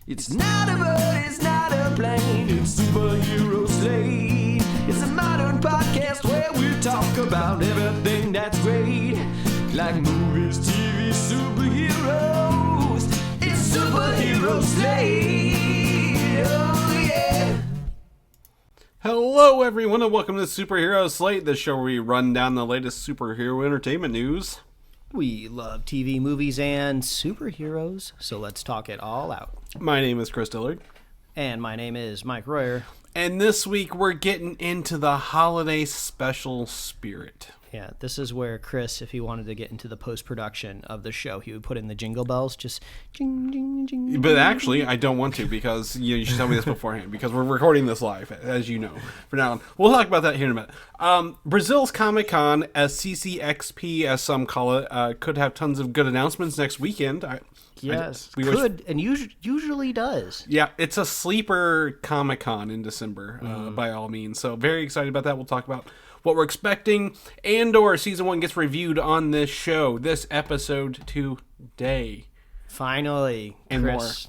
It's not a bird, it's not a plane, it's Superhero Slate. It's a modern podcast where we talk about everything that's great, like movies, TV, superheroes. It's Superhero Slate. Oh yeah. Hello everyone and welcome to Superhero Slate, the show where we run down the latest superhero entertainment news. We love TV, movies, and superheroes, so let's talk it all out. My name is Chris Dillard. And my name is Mike Royer. And this week we're getting into the holiday special spirit. Yeah, this is where Chris, if he wanted to get into the post-production of the show, he would put in the jingle bells, just jing, jing, jing. But actually, I don't want to because you should tell me this beforehand because we're recording this live, as you know. For now on, we'll talk about that here in a minute. Brazil's Comic-Con, as CCXP, as some call it, could have tons of good announcements next weekend. Yes, and usually does. Yeah, it's a sleeper Comic-Con in December, by all means. So very excited about that. We'll talk about what we're expecting. Andor Season 1 gets reviewed on this show, this episode today. Finally, and Chris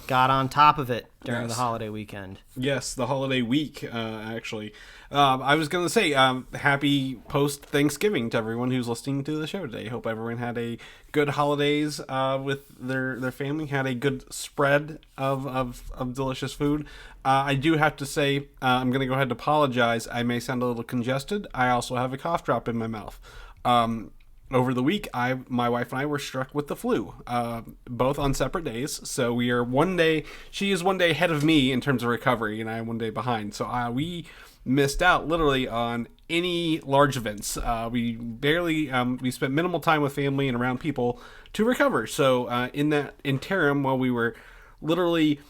got on top of it during the holiday weekend. Yes, the holiday week, actually. I was going to say, happy post-Thanksgiving to everyone who's listening to the show today. Hope everyone had a good holidays with their family, had a good spread of delicious food. I do have to say, I'm going to go ahead and apologize. I may sound a little congested. I also have a cough drop in my mouth. Over the week, my wife and I were struck with the flu, both on separate days. So we are she is one day ahead of me in terms of recovery, and I am one day behind. So we missed out literally on any large events. We spent minimal time with family and around people to recover. So in that interim, while we were literally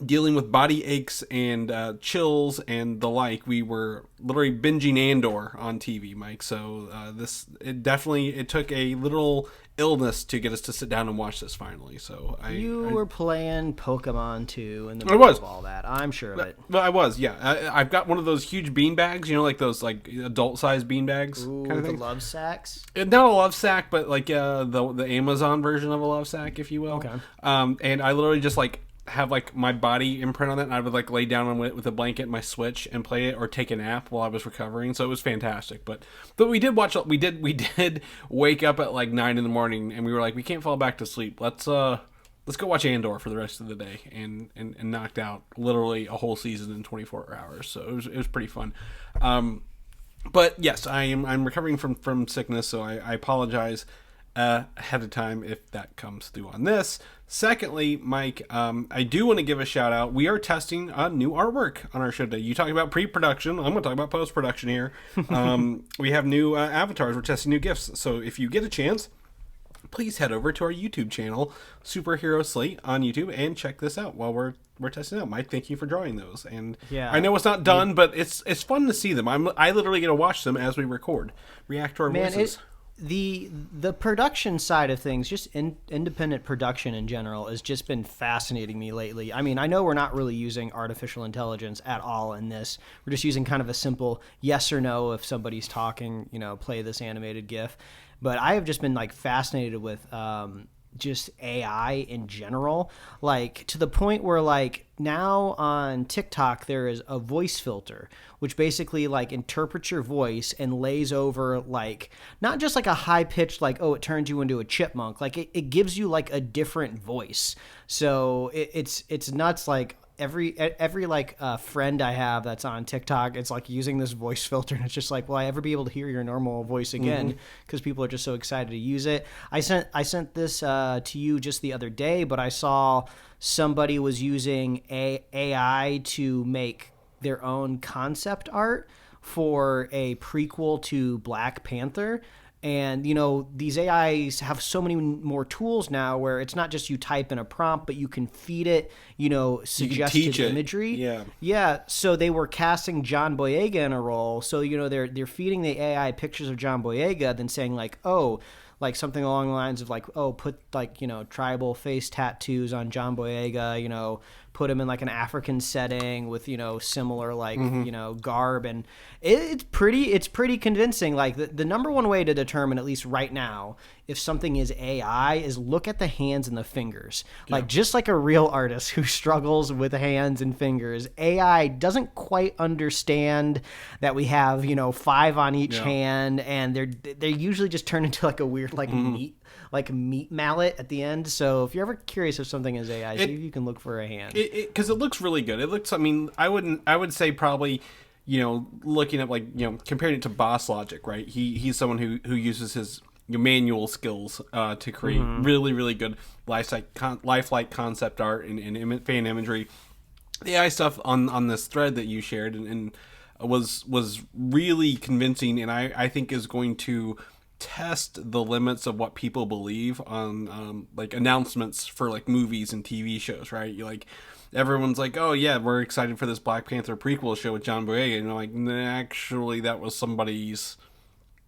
dealing with body aches and chills and the like, we were literally binging Andor on TV, Mike. So it took a literal illness to get us to sit down and watch this finally. So you were playing Pokemon too in the middle of all that. I'm sure of it. But I was, yeah. I've got one of those huge bean bags, like those like adult sized bean bags. Ooh, kind of the thing. love sacks. Not a love sack, but like the Amazon version of a love sack, if you will. Okay. And I literally just have my body imprint on it, and I would lay down on it with a blanket and my Switch and play it or take a nap while I was recovering. So it was fantastic. But we did wake up at 9 in the morning, and we were like, we can't fall back to sleep. Let's go watch Andor for the rest of the day, and knocked out literally a whole season in 24 hours. So it was pretty fun. But yes, I'm recovering from sickness, so I apologize ahead of time if that comes through on this. Secondly, Mike, I do want to give a shout out. We are testing new artwork on our show today. You talk about pre-production. I'm going to talk about post-production here. We have new avatars. We're testing new gifts. So if you get a chance, please head over to our YouTube channel, Superhero Slate on YouTube, and check this out while we're testing out. Mike, thank you for drawing those. And yeah, I know it's not done, but it's fun to see them. I literally get to watch them as we record, react to our voices. The production side of things, just independent production in general, has just been fascinating me lately. I mean, I know we're not really using artificial intelligence at all in this. We're just using kind of a simple yes or no if somebody's talking, play this animated GIF. But I have just been fascinated with just AI in general, to the point where now on TikTok there is a voice filter which basically interprets your voice and lays over not just a high pitched it turns you into a chipmunk, it gives you a different voice. So it's nuts. Every friend I have that's on TikTok, it's using this voice filter, and it's just will I ever be able to hear your normal voice again? Because people are just so excited to use it. I sent this to you just the other day, but I saw somebody was using AI to make their own concept art for a prequel to Black Panther. And, these AIs have so many more tools now where it's not just you type in a prompt, but you can feed it, suggested imagery. Yeah. So they were casting John Boyega in a role. So, they're feeding the AI pictures of John Boyega, then saying something along the lines of put tribal face tattoos on John Boyega, put him in an African setting with similar garb, and it's pretty convincing. The number one way to determine, at least right now, if something is AI is look at the hands and the fingers. Like just like a real artist who struggles with hands and fingers, AI doesn't quite understand that we have, 5 on each hand, and they're usually just turned into like a weird meat mallet at the end. So if you're ever curious if something is AI, see if you can look for a hand. Because it looks really good. It looks, I mean, I would say probably, looking at comparing it to Boss Logic, right? He's someone who uses his manual skills to create really, really good lifelike concept art and fan imagery. The AI stuff on this thread that you shared and was really convincing, and I think is going to test the limits of what people believe on announcements for movies and TV shows, right? Everyone's like, oh yeah, we're excited for this Black Panther prequel show with John Boyega, and actually that was somebody's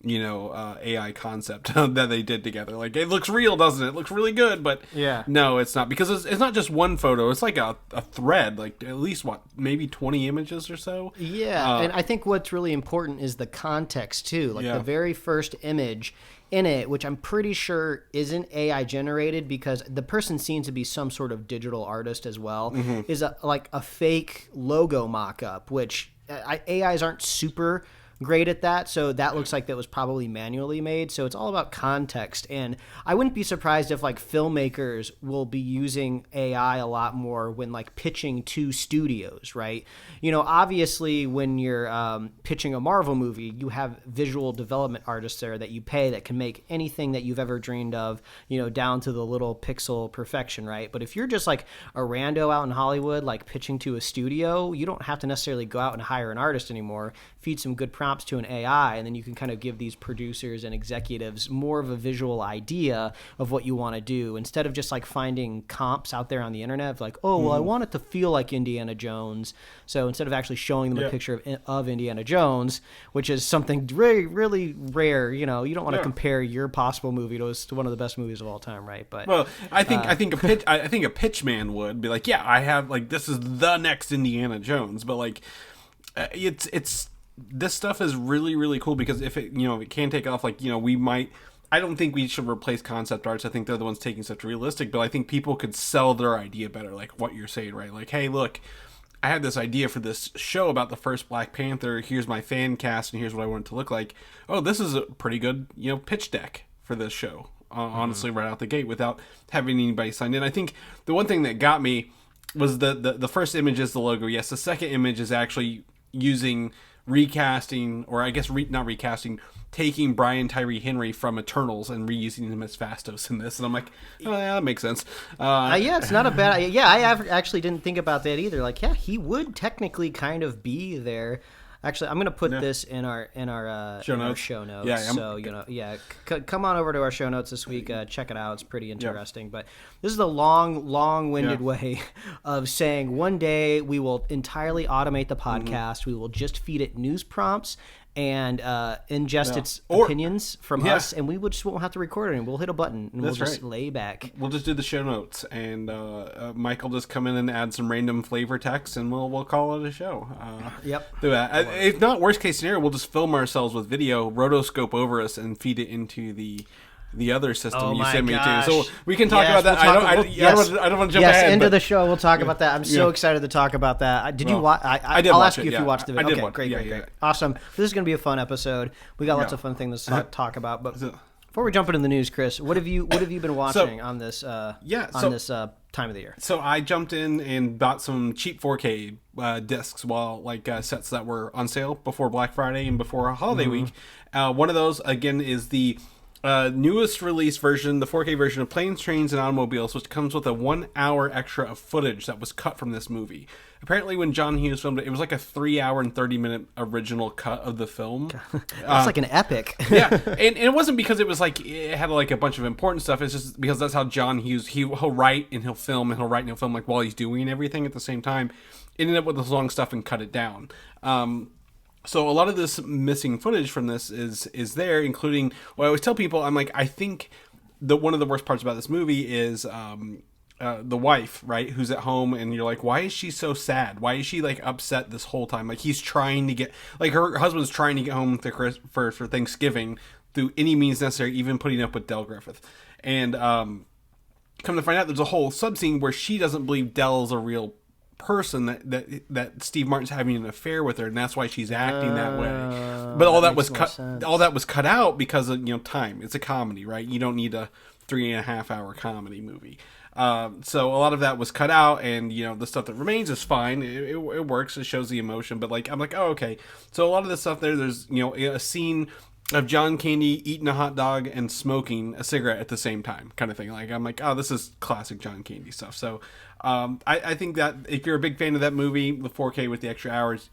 AI concept that they did together. It looks real, doesn't it? It looks really good, but no, it's not, because it's not just one photo. It's like a thread, at least maybe 20 images or so. Yeah, and I think what's really important is the context too. The very first image in it, which I'm pretty sure isn't AI generated because the person seems to be some sort of digital artist as well, is a fake logo mock-up, which AIs aren't super great at that, so that looks like that was probably manually made. So it's all about context, and I wouldn't be surprised if filmmakers will be using AI a lot more when pitching to studios, right? Obviously when you're pitching a Marvel movie, you have visual development artists there that you pay that can make anything that you've ever dreamed of, down to the little pixel perfection, right? But if you're just a rando out in Hollywood pitching to a studio, you don't have to necessarily go out and hire an artist anymore. Feed some good prompts to an AI, and then you can kind of give these producers and executives more of a visual idea of what you want to do, instead of just finding comps out there on the internet of I want it to feel like Indiana Jones. So instead of actually showing them a picture of Indiana Jones, which is something really, really rare, you don't want to compare your possible movie to one of the best movies of all time, right? But I think a pitch man would be I have this is the next Indiana Jones, but it's this stuff is really, really cool, because if it it can take off, we might. I don't think we should replace concept arts. I think they're the ones taking such realistic, but I think people could sell their idea better, what you're saying, right? Hey, look, I had this idea for this show about the first Black Panther. Here's my fan cast, and here's what I want it to look like. Oh, this is a pretty good pitch deck for this show. Honestly, right out the gate, without having anybody signed in. I think the one thing that got me was the first image is the logo. Yes, the second image is actually recasting, or I guess not recasting, taking Brian Tyree Henry from Eternals and reusing him as Phastos in this. And I'm oh yeah, that makes sense. It's not a bad. Yeah, I actually didn't think about that either. He would technically kind of be there. Actually, I'm going to put this in our show notes. Yeah, so come on over to our show notes this week. Check it out; it's pretty interesting. But this is the long-winded way of saying one day we will entirely automate the podcast. We will just feed it news prompts and ingest its opinions from us, and we just won't have to record it, and we'll hit a button, and we'll just lay back. We'll just do the show notes, and Mike will just come in and add some random flavor text, and we'll call it a show. Do that. If not, worst case scenario, we'll just film ourselves with video, rotoscope over us, and feed it into the other system you sent me to. So we can talk about that. I don't want to jump ahead. Into the show. We'll talk about that. I'm so excited to talk about that. Did you watch? I'll ask you if you watched the video. Okay, great. Awesome. This is going to be a fun episode. We got lots of fun things to talk about. But before we jump into the news, Chris, what have you been watching on this this time of the year? So I jumped in and bought some cheap 4K discs, sets that were on sale before Black Friday and before holiday week. One of those again is the newest release version, the 4K version of Planes, Trains, and Automobiles, which comes with a 1 hour extra of footage that was cut from this movie. Apparently, when John Hughes filmed it, it was a 3 hour and 30-minute original cut of the film. That's like an epic. And it wasn't because it was it had a bunch of important stuff. It's just because that's how John Hughes, he'll write and he'll film, and he'll write and he'll film while he's doing everything at the same time. Ended up with this long stuff and cut it down. So a lot of this missing footage from this is there, including, I always tell people, I think one of the worst parts about this movie is the wife, right, who's at home, and you're why is she so sad? Why is she upset this whole time? He's trying to get, her husband's trying to get home for Thanksgiving through any means necessary, even putting up with Del Griffith. And come to find out, there's a whole subscene where she doesn't believe Del is a real person, that Steve Martin's having an affair with her, and that's why she's acting that way. But all that was cut out because of time. It's a comedy, right? You don't need a 3.5 hour comedy movie. So a lot of that was cut out, and the stuff that remains is fine. It works. It shows the emotion. But I'm like, oh, okay. So a lot of the stuff there's a scene of John Candy eating a hot dog and smoking a cigarette at the same time, kind of thing. I'm like, oh, this is classic John Candy stuff. So I think that if you're a big fan of that movie, the 4K with the extra hours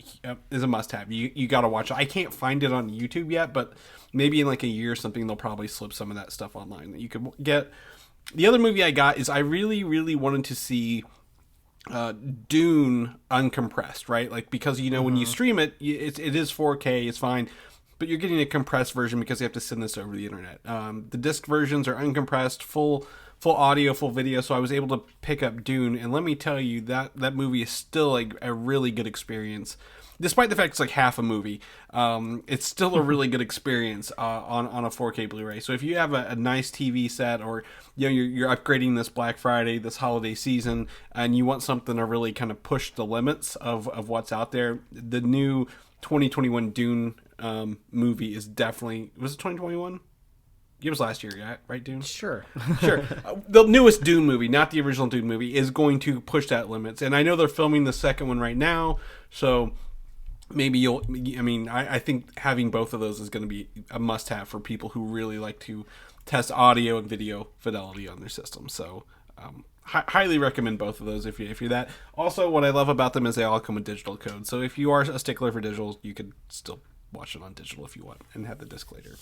is a must-have. You got to watch it. I can't find it on YouTube yet, but maybe in a year or something, they'll probably slip some of that stuff online that you could get. The other movie I got is I really, really wanted to see Dune uncompressed, right? Because when you stream it, it is 4K, it's fine, but you're getting a compressed version because you have to send this over the internet. The disc versions are uncompressed, full audio, full video, so I was able to pick up Dune, and let me tell you, that movie is still a really good experience. Despite the fact it's half a movie, it's still a really good experience on a 4K Blu-ray. So if you have a nice TV set, or you're upgrading this Black Friday, this holiday season, and you want something to really kind of push the limits of what's out there, the new 2021 Dune movie is definitely... Was it 2021? It was last year, right, Dune? Sure. The newest Dune movie, not the original Dune movie, is going to push that limits. And I know they're filming the second one right now, so maybe I think having both of those is going to be a must-have for people who really like to test audio and video fidelity on their system. So highly recommend both of those if you're that. Also, what I love about them is they all come with digital code. So if you are a stickler for digital, you could still watch it on digital if you want and have the disc later.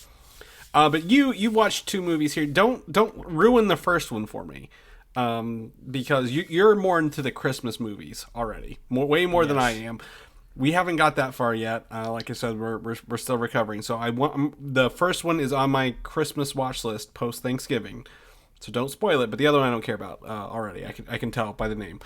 But you watched 2 movies here. Don't ruin the first one for me, because you're more into the Christmas movies already, way more than I am. We haven't got that far yet. Like I said, we're still recovering. So the first one is on my Christmas watch list post Thanksgiving. So don't spoil it. But the other one I don't care about already. I can tell by the name.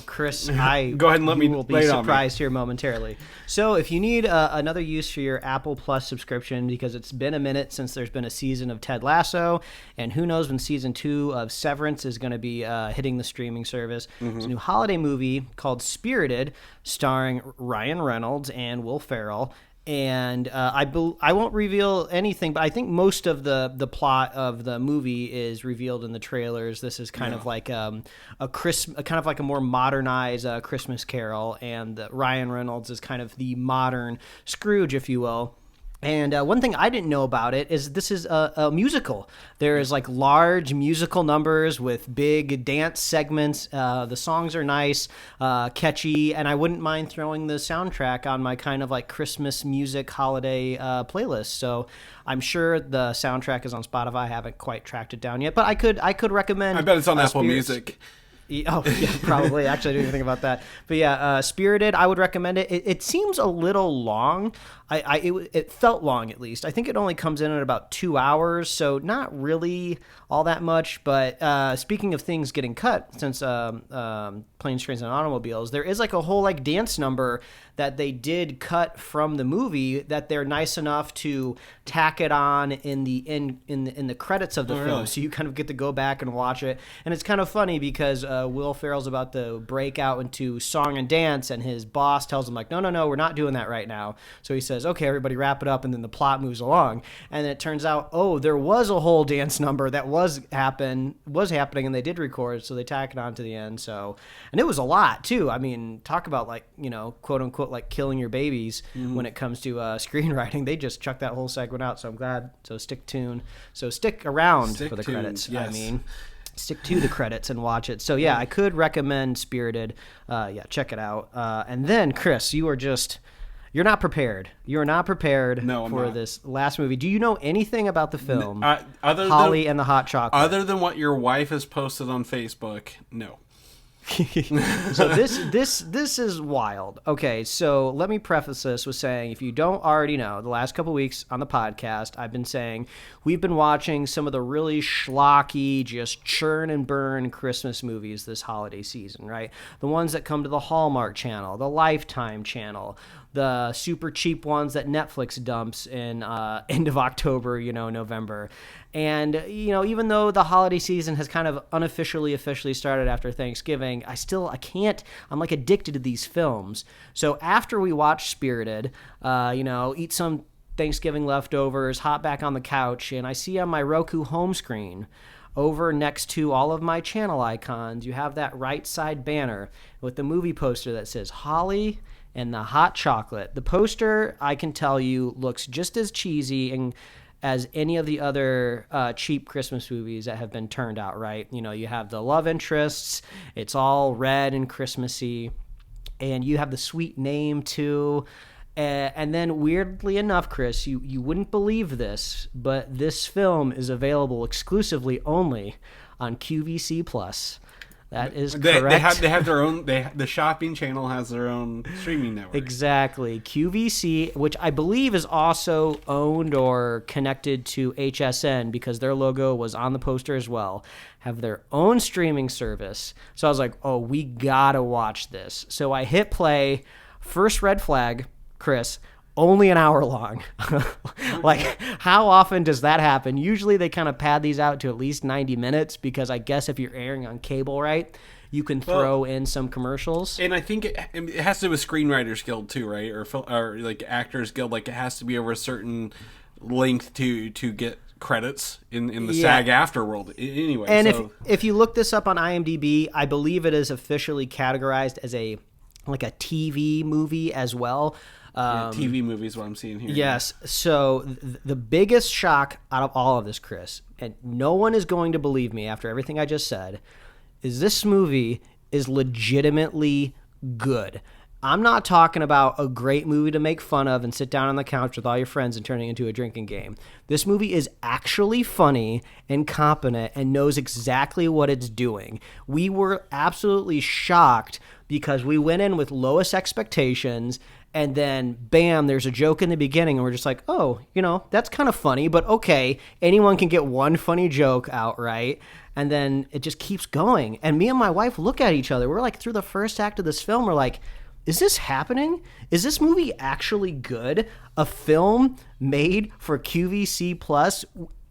Chris, go ahead and let me. You will be surprised here momentarily. So if you need another use for your Apple Plus subscription, because it's been a minute since there's been a season of Ted Lasso, and who knows when season 2 of Severance is going to be hitting the streaming service. There's a new holiday movie called Spirited, starring Ryan Reynolds and Will Ferrell. And I won't reveal anything, but I think most of the plot of the movie is revealed in the trailers. This is kind of like a more modernized Christmas Carol, and Ryan Reynolds is kind of the modern Scrooge, if you will. And one thing I didn't know about it is this is a musical. There is large musical numbers with big dance segments. The songs are nice, catchy, and I wouldn't mind throwing the soundtrack on my kind of Christmas music holiday playlist. So I'm sure the soundtrack is on Spotify. I haven't quite tracked it down yet, but I could recommend. I bet it's on Apple Music. Oh, yeah, probably. Actually, I didn't even think about that. But yeah, Spirited, I would recommend it. It seems a little long. It felt long, at least. I think it only comes in at about 2 hours, so not really all that much. But speaking of things getting cut, since Planes, Trains, and Automobiles, there is a whole dance number that they did cut from the movie that they're nice enough to tack it on in the credits of the film. Really? So you kind of get to go back and watch it. And it's kind of funny because Will Ferrell's about to break out into song and dance, and his boss tells him no, we're not doing that right now. So he says, okay, everybody wrap it up, and then the plot moves along. And then it turns out, there was a whole dance number that was happening, and they did record, so they tack it on to the end. So, and it was a lot too. I mean, talk about quote unquote killing your babies when it comes to screenwriting. They just chucked that whole segment out. So I'm glad. So stick around for the credits. Yes. I mean, stick to the credits and watch it. So yeah, I could recommend Spirited. Check it out. And then Chris, you're not prepared. You're not prepared for this last movie. Do you know anything about the film? Other Holly and the Hot Chocolate. Other than what your wife has posted on Facebook, no. So this is wild. Okay, so let me preface this with saying, if you don't already know, the last couple weeks on the podcast, I've been saying we've been watching some of the really schlocky, just churn and burn Christmas movies this holiday season, right? The ones that come to the Hallmark Channel, the Lifetime Channel, the super cheap ones that Netflix dumps in end of October, November. And, even though the holiday season has kind of officially started after Thanksgiving, I'm like addicted to these films. So after we watch Spirited, eat some Thanksgiving leftovers, hop back on the couch, and I see on my Roku home screen, over next to all of my channel icons, you have that right side banner with the movie poster that says Holly and the Hot Chocolate. The poster, I can tell you, looks just as cheesy and as any of the other cheap Christmas movies that have been turned out, right? You have the love interests, it's all red and Christmassy, and you have the sweet name too. And then weirdly enough, Chris, you wouldn't believe this, but this film is available exclusively only on QVC Plus. That is correct. They have their own. The shopping channel has their own streaming network. Exactly. QVC, which I believe is also owned or connected to HSN because their logo was on the poster as well, have their own streaming service. So I was like, oh, we gotta watch this. So I hit play. First red flag, Chris. Only an hour long. Like, how often does that happen? Usually they kind of pad these out to at least 90 minutes because I guess if you're airing on cable, right, you can throw in some commercials. And I think it has to do with Screenwriters Guild too, right? Or like Actors Guild. Like, it has to be over a certain length to get credits in the SAG-AFTRA world. Anyway, and if you look this up on IMDb, I believe it is officially categorized as a TV movie as well. TV movie is what I'm seeing here. Yes. So the biggest shock out of all of this, Chris, and no one is going to believe me after everything I just said, is this movie is legitimately good. I'm not talking about a great movie to make fun of and sit down on the couch with all your friends and turn it into a drinking game. This movie is actually funny and competent and knows exactly what it's doing. We were absolutely shocked because we went in with lowest expectations, and then, bam, there's a joke in the beginning, and we're just like, oh, that's kind of funny, but okay, anyone can get one funny joke out, right? And then it just keeps going. And me and my wife look at each other. We're like, through the first act of this film, we're like, is this happening? Is this movie actually good? A film made for QVC Plus?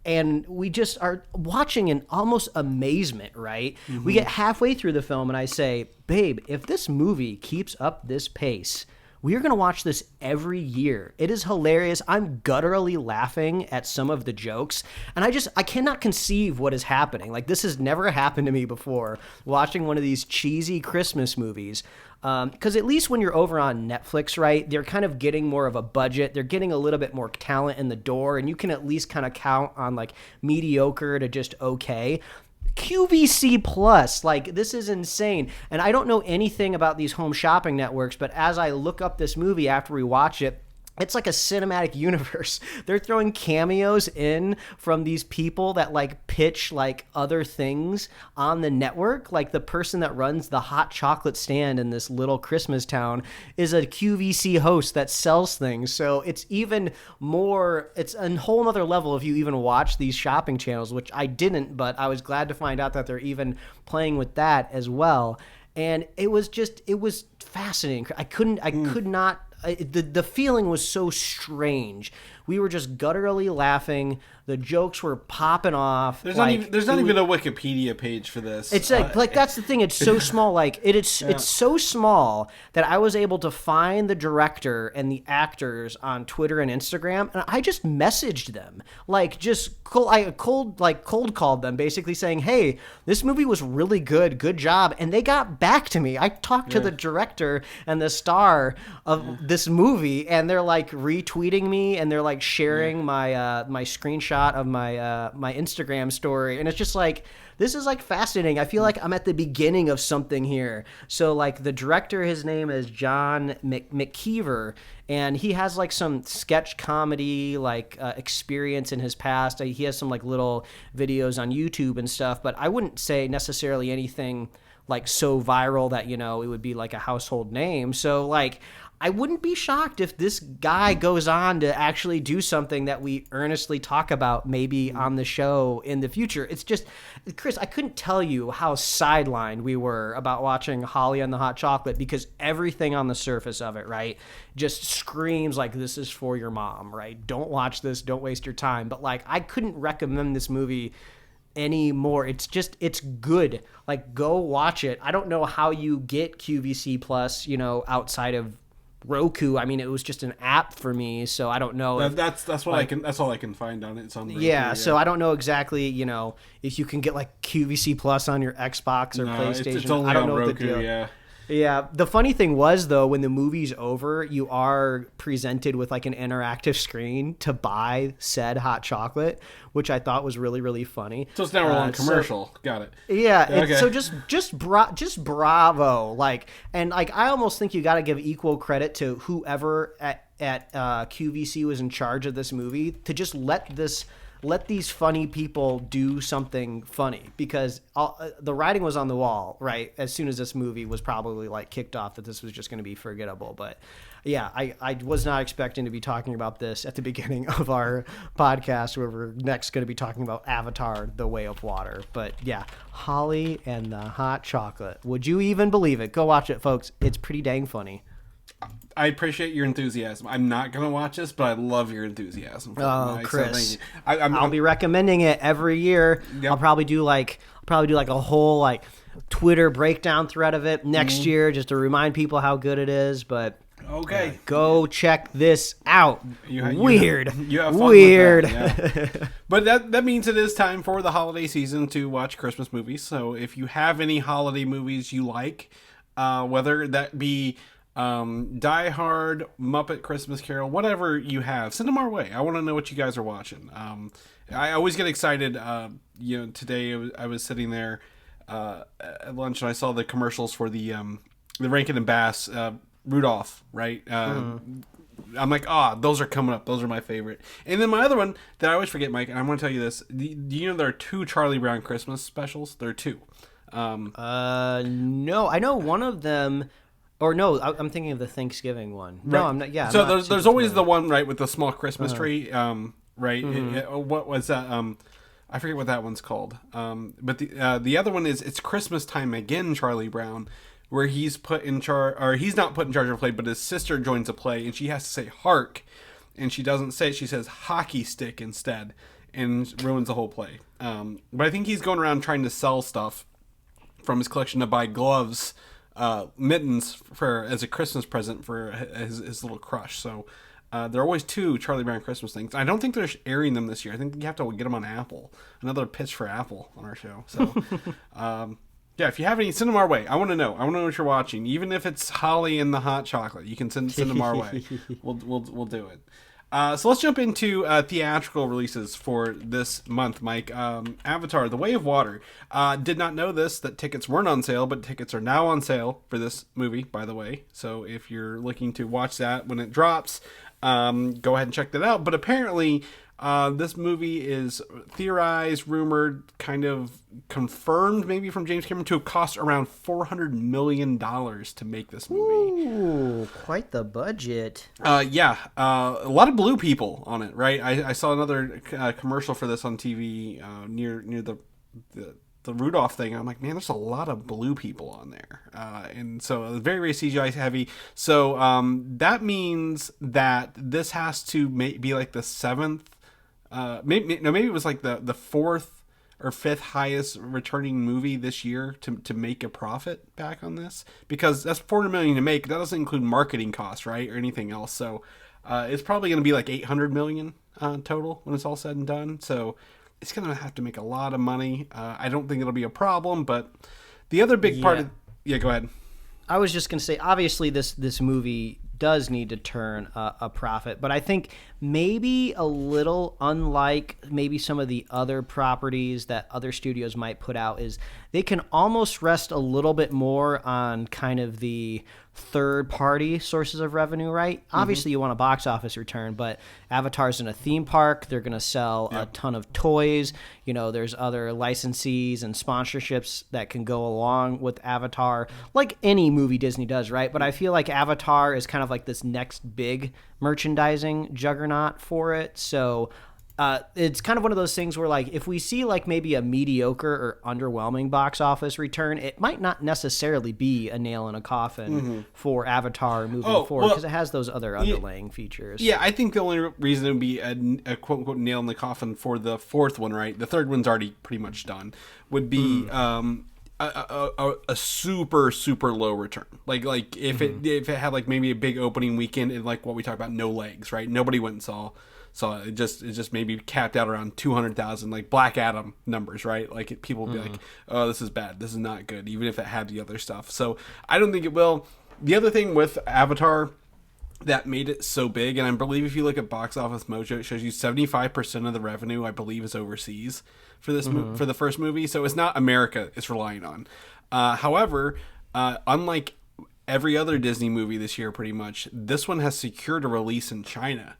And we just are watching in almost amazement, right? Mm-hmm. We get halfway through the film, and I say, babe, if this movie keeps up this pace, we are going to watch this every year. It is hilarious. I'm gutturally laughing at some of the jokes, and I cannot conceive what is happening. Like, this has never happened to me before, watching one of these cheesy Christmas movies. Because at least when you're over on Netflix, right, they're kind of getting more of a budget. They're getting a little bit more talent in the door, and you can at least kind of count on, like, mediocre to just okay. QVC Plus, like, this is insane. And I don't know anything about these home shopping networks, but as I look up this movie after we watch it, it's like a cinematic universe. They're throwing cameos in from these people that like pitch like other things on the network. Like the person that runs the hot chocolate stand in this little Christmas town is a QVC host that sells things. So it's even more, it's a whole nother level if you even watch these shopping channels, which I didn't, but I was glad to find out that they're even playing with that as well. And it was fascinating. I could not. The feeling was so strange. We were just gutturally laughing. The jokes were popping off. There's not even a Wikipedia page for this. It's like that's the thing. It's so small. Like it's so small that I was able to find the director and the actors on Twitter and Instagram, and I just messaged them. Like cold called them, basically saying, "Hey, this movie was really good. Good job." And they got back to me. I talked to the director and the star of this movie, and they're like retweeting me, and they're like sharing my my screenshot of my Instagram story, and it's just like, this is like fascinating. I feel like I'm at the beginning of something here. So like the director, his name is John McKeever, and he has like some sketch comedy like experience in his past. He has some like little videos on YouTube and stuff, but I wouldn't say necessarily anything like so viral that, it would be like a household name. So like, I wouldn't be shocked if this guy goes on to actually do something that we earnestly talk about maybe on the show in the future. It's just, Chris, I couldn't tell you how sidelined we were about watching Holly and the Hot Chocolate, because everything on the surface of it, right, just screams like, this is for your mom, right? Don't watch this. Don't waste your time. But like, I couldn't recommend this movie anymore. It's good. Like, go watch it. I don't know how you get QVC Plus, outside of Roku. I mean, it was just an app for me, so I don't know. That's what I can. That's all I can find on it. It's on Roku, yeah. So I don't know exactly, if you can get like QVC Plus on your Xbox or PlayStation. It's only I don't on know Roku, what the deal. Yeah. Yeah. The funny thing was, though, when the movie's over, you are presented with like an interactive screen to buy said hot chocolate, which I thought was really, really funny. So it's now we're on commercial. Got it. Yeah. Okay. So just bravo. Like, and like, I almost think you got to give equal credit to whoever at QVC was in charge of this movie to just let these funny people do something funny, because the writing was on the wall, right? As soon as this movie was probably like kicked off, that this was just going to be forgettable. But yeah, I was not expecting to be talking about this at the beginning of our podcast, where we're next going to be talking about Avatar: The Way of Water. But yeah, Holly and the Hot Chocolate. Would you even believe it? Go watch it, folks. It's pretty dang funny. I appreciate your enthusiasm. I'm not going to watch this, but I love your enthusiasm. Oh, Chris. So thank you. I'll be recommending it every year. Yep. I'll probably do like a whole like Twitter breakdown thread of it next year, just to remind people how good it is. But okay, go check this out. Weird. You have fun Weird. With that, yeah. But that means it is time for the holiday season to watch Christmas movies. So if you have any holiday movies you like, whether that be Die Hard, Muppet Christmas Carol, whatever you have, send them our way. I want to know what you guys are watching. I always get excited. Today I was sitting there at lunch and I saw the commercials for the Rankin and Bass Rudolph, right? I'm like, those are coming up. Those are my favorite. And then my other one that I always forget, Mike, and I'm going to tell you this. Do you know there are 2 Charlie Brown Christmas specials? There are 2. No, I know one of them. Or no, I'm thinking of the Thanksgiving one. No, right. I'm not. Yeah. So there's always the one, right, with the small Christmas tree. Right. What was that? I forget what that one's called. But the other one is It's Christmas Time Again, Charlie Brown, where he's put in charge, or he's not put in charge of a play, but his sister joins a play and she has to say hark, and she doesn't say it. She says hockey stick instead, and ruins the whole play. But I think he's going around trying to sell stuff from his collection to buy gloves, mittens as a Christmas present for his little crush. So there are always 2 Charlie Brown Christmas things. I don't think they're airing them this year. I think you have to get them on Apple. Another pitch for Apple on our show. So yeah, if you have any, send them our way. I want to know. I want to know what you're watching. Even if it's Holly and the Hot Chocolate, you can send them our way. We'll do it. So let's jump into theatrical releases for this month, Mike. Avatar: The Way of Water. Did not know that tickets weren't on sale, but tickets are now on sale for this movie, by the way. So if you're looking to watch that when it drops, go ahead and check that out. But apparently, this movie is theorized, rumored, kind of confirmed, maybe from James Cameron, to have cost around $400 million to make this movie. Ooh, quite the budget. Yeah, a lot of blue people on it, right? I saw another commercial for this on TV near the Rudolph thing. I'm like, man, there's a lot of blue people on there, and so very, very CGI heavy. So that means that this has to be like the 7th. Maybe it was like the 4th or 5th highest returning movie this year to make a profit back on this, because that's $400 million to make. That doesn't include marketing costs, right, or anything else. So it's probably going to be like $800 million total when it's all said and done. So it's going to have to make a lot of money. I don't think it'll be a problem, but the other big part of... Yeah, go ahead. I was just going to say, obviously this movie does need to turn a profit. But I think maybe a little unlike maybe some of the other properties that other studios might put out is they can almost rest a little bit more on kind of the third-party sources of revenue, right? Obviously, you want a box office return, but Avatar's in a theme park. They're going to sell a ton of toys. You know, there's other licensees and sponsorships that can go along with Avatar, like any movie Disney does, right? But I feel like Avatar is kind of like this next big merchandising juggernaut for it. So it's kind of one of those things where, like, if we see like maybe a mediocre or underwhelming box office return, it might not necessarily be a nail in a coffin for Avatar moving forward, because it has those other underlying features. Yeah, I think the only reason it would be a quote unquote nail in the coffin for the fourth one, right? The third one's already pretty much done. Would be a super low return. Like if it had like maybe a big opening weekend and like what we talked about, no legs, right? Nobody went and saw. So it just maybe capped out around 200,000, like Black Adam numbers, right? Like people would be like, oh, this is bad. This is not good, even if it had the other stuff. So I don't think it will. The other thing with Avatar that made it so big, and I believe if you look at Box Office Mojo, it shows you 75% of the revenue, I believe, is overseas for this for the first movie. So it's not America it's relying on. However, unlike every other Disney movie this year, pretty much, this one has secured a release in China.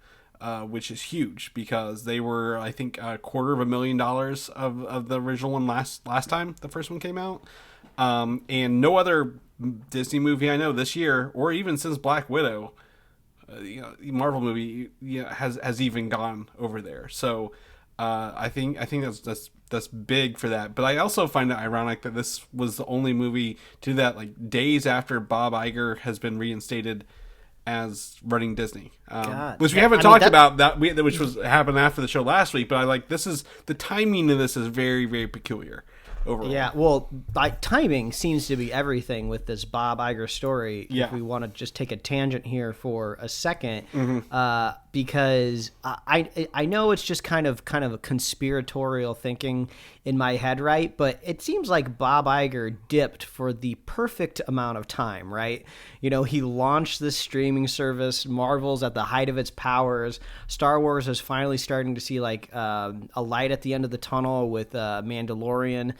Which is huge because they were, I think, $250,000 of the original one last time the first one came out. And no other Disney movie I know this year, or even since Black Widow, Marvel movie, has even gone over there. So I think that's big for that. But I also find it ironic that this was the only movie to do that, like days after Bob Iger has been reinstated as running Disney, which we haven't talked about which was happened after the show last week. But the timing of this is very, very peculiar overall. Yeah, well, like timing seems to be everything with this Bob Iger story. Yeah. If we want to just take a tangent here for a second, because I know it's just kind of a conspiratorial thinking in my head, right? But it seems like Bob Iger dipped for the perfect amount of time, right? He launched this streaming service. Marvel's at the height of its powers. Star Wars is finally starting to see like a light at the end of the tunnel with Mandalorian.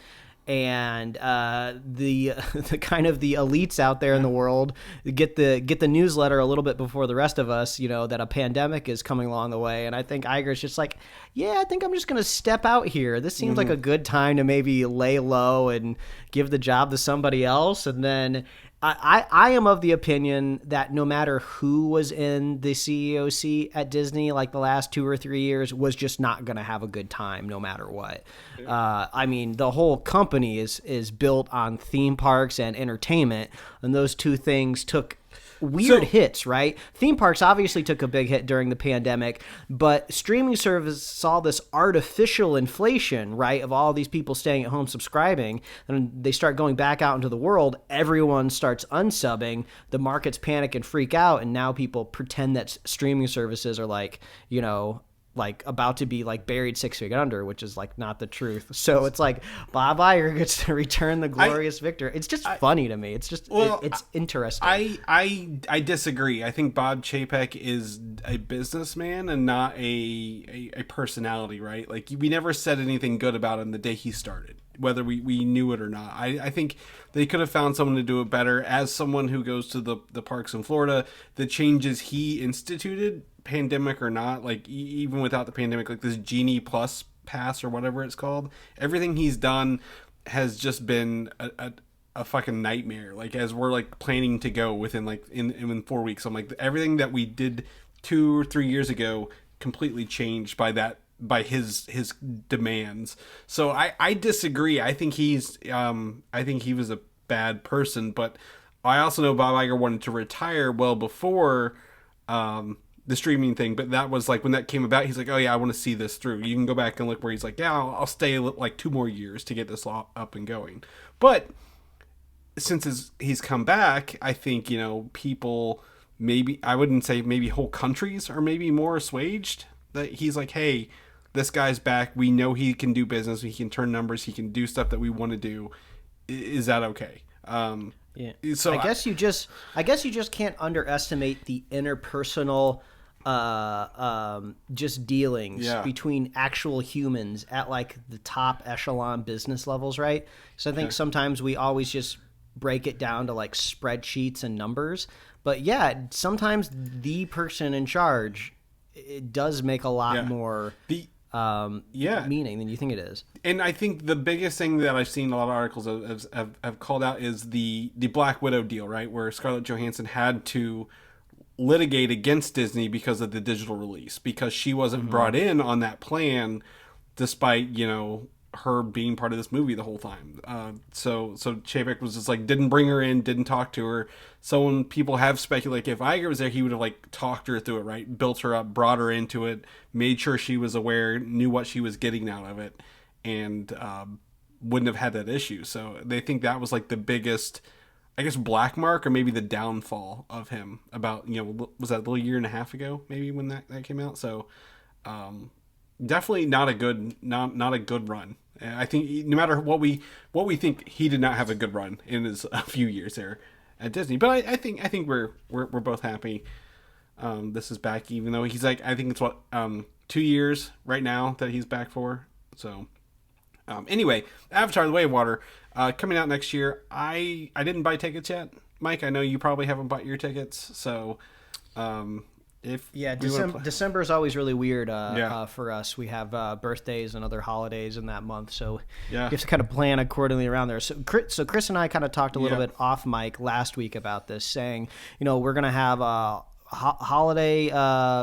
And the kind of the elites out there in the world get the newsletter a little bit before the rest of us, that a pandemic is coming along the way. And I think Iger's just like, yeah, I think I'm just going to step out here. This seems like a good time to maybe lay low and give the job to somebody else. And then I am of the opinion that no matter who was in the CEO seat at Disney, like the last 2 or 3 years, was just not going to have a good time no matter what. I mean, the whole company is built on theme parks and entertainment, and those two things took weird hits, right? Theme parks obviously took a big hit during the pandemic, but streaming service saw this artificial inflation, right, of all these people staying at home subscribing, and they start going back out into the world. Everyone starts unsubbing, the markets panic and freak out, and now people pretend that streaming services are like about to be like buried 6 feet under, which is like not the truth. So it's like Bob Iger gets to return the glorious victor. It's just funny to me. It's just it's interesting. I disagree. I think Bob Chapek is a businessman and not a personality, right? Like, we never said anything good about him the day he started, whether we knew it or not. I think they could have found someone to do it better. As someone who goes to the parks in Florida, the changes he instituted, pandemic or not, like even without the pandemic, like this Genie Plus pass or whatever it's called, everything he's done has just been a fucking nightmare. Like, as we're like planning to go within like in 4 weeks, I'm like, everything that we did 2 or 3 years ago completely changed by his demands. So I disagree. I think he was a bad person, but I also know Bob Iger wanted to retire well before the streaming thing, but that was like when that came about, he's like, oh yeah, I want to see this through. You can go back and look where he's like, yeah, I'll stay like 2 more years to get this up and going. But since he's come back, I think, people, maybe, I wouldn't say maybe whole countries are maybe more assuaged that he's like, hey, this guy's back. We know he can do business. He can turn numbers. He can do stuff that we want to do. Is that okay? Yeah. So I guess you just can't underestimate the interpersonal just dealings between actual humans at like the top echelon business levels, right? So I think sometimes we always just break it down to like spreadsheets and numbers, but yeah, sometimes the person in charge, it does make a lot more meaning than you think it is. And I think the biggest thing that I've seen a lot of articles have called out is the Black Widow deal, right? Where Scarlett Johansson had to litigate against Disney because of the digital release, because she wasn't brought in on that plan, despite, you know, her being part of this movie the whole time. So Chapek was just like, didn't bring her in, didn't talk to her. So when people have speculated, if Iger was there, he would have like talked her through it, right? Built her up, brought her into it, made sure she was aware, knew what she was getting out of it, and wouldn't have had that issue. So they think that was like the biggest, I guess, black mark, or maybe the downfall of him. About, you know, was that a little year and a half ago, maybe, when that came out? So definitely not a good run. I think no matter what we think, he did not have a good run in his a few years there at Disney. But I think we're both happy. This is back, even though he's like, I think it's 2 years right now that he's back for. So anyway, Avatar: The Way of Water coming out next year. I didn't buy tickets yet, Mike. I know you probably haven't bought your tickets, so. December is always really weird for us. We have birthdays and other holidays in that month, so you have to kind of plan accordingly around there. So Chris and I kind of talked a little bit off mic last week about this, saying, you know, we're going to have holiday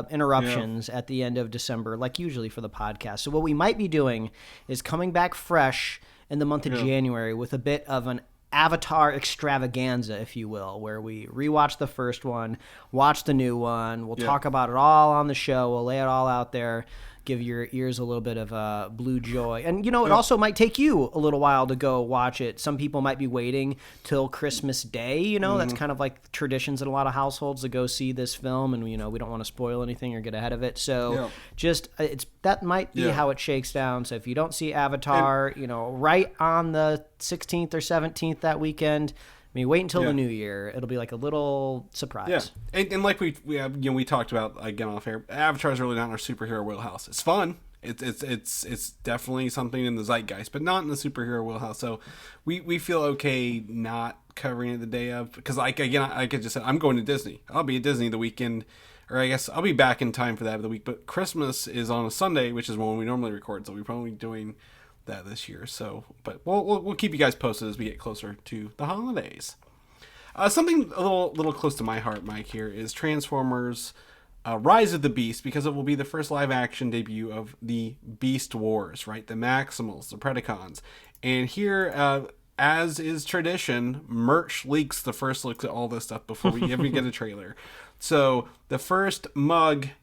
interruptions at the end of December, like usually for the podcast. So what we might be doing is coming back fresh in the month of January with a bit of an Avatar extravaganza, if you will, where we rewatch the first one, watch the new one. We'll talk about it all on the show. We'll lay it all out there, give your ears a little bit of blue joy. And, you know, it also might take you a little while to go watch it. Some people might be waiting till Christmas Day. You know, that's kind of like traditions in a lot of households to go see this film. And, you know, we don't want to spoil anything or get ahead of it. So that might be how it shakes down. So if you don't see Avatar, you know, right on the 16th or 17th that weekend, I mean, wait until the new year. It'll be like a little surprise. Yeah, and like we talked about again off air, Avatar is really not in our superhero wheelhouse. It's fun. It's definitely something in the zeitgeist, but not in the superhero wheelhouse. So we feel okay not covering it the day of, because like I could just say I'm going to Disney. I'll be at Disney the weekend, or I guess I'll be back in time for that of the week. But Christmas is on a Sunday, which is when we normally record. So we're probably doing that this year. So, but we'll keep you guys posted as we get closer to the holidays. Something a little close to my heart, Mike, here is Transformers Rise of the Beast, because it will be the first live action debut of the Beast Wars, right? The Maximals, the Predacons. And here, as is tradition, merch leaks the first looks at all this stuff before we even get a trailer. So the first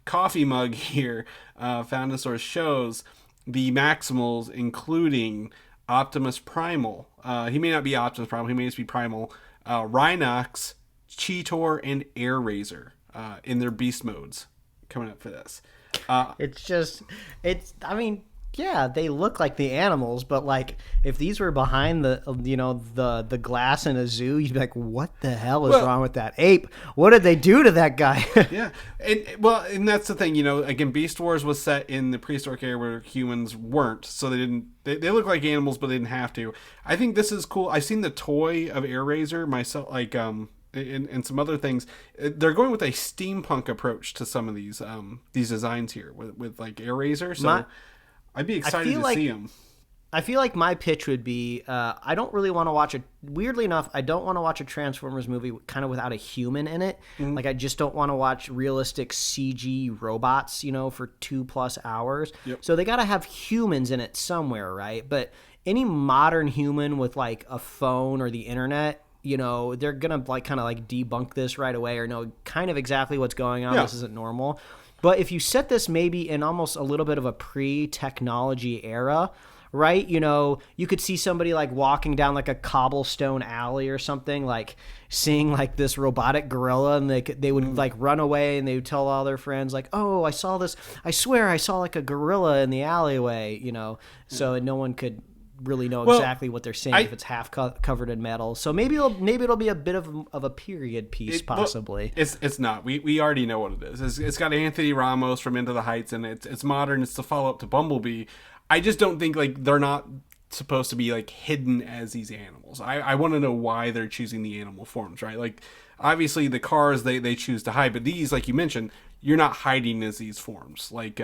coffee mug here, found in source, shows the Maximals, including Optimus Primal. He may not be Optimus Primal. He may just be Primal. Rhinox, Cheetor, and Airazor in their beast modes coming up for this. They look like the animals, but like if these were behind the glass in a zoo, you'd be like, what the hell is wrong with that ape? What did they do to that guy? And that's the thing, you know, again, Beast Wars was set in the prehistoric era where humans weren't, so they look like animals, but they didn't have to. I think this is cool. I've seen the toy of Airazor myself, like and some other things. They're going with a steampunk approach to some of these designs here with like Airazor. So I'd be excited to see him. I feel like my pitch would be, I don't really want to watch weirdly enough, I don't want to watch a Transformers movie kind of without a human in it. Mm-hmm. Like, I just don't want to watch realistic CG robots, you know, for 2+ hours. Yep. So they got to have humans in it somewhere, right? But any modern human with, like, a phone or the internet, you know, they're going to, like, kind of, like, debunk this right away or know kind of exactly what's going on. Yeah. This isn't normal. But if you set this maybe in almost a little bit of a pre-technology era, right? You know, you could see somebody like walking down like a cobblestone alley or something, like seeing like this robotic gorilla, and they would like run away and they would tell all their friends like, oh, I saw this. I swear I saw like a gorilla in the alleyway, you know, so no one could really know Well, exactly what they're saying if it's half covered in metal. So maybe it'll be a bit of a period piece, possibly. Well, it's not. We already know what it is. It's got Anthony Ramos from Into the Heights, and it's modern. It's the follow up to Bumblebee. I just don't think like they're not supposed to be like hidden as these animals. I want to know why they're choosing the animal forms, right? Like obviously the cars they choose to hide, but these, like you mentioned, you're not hiding as these forms. Like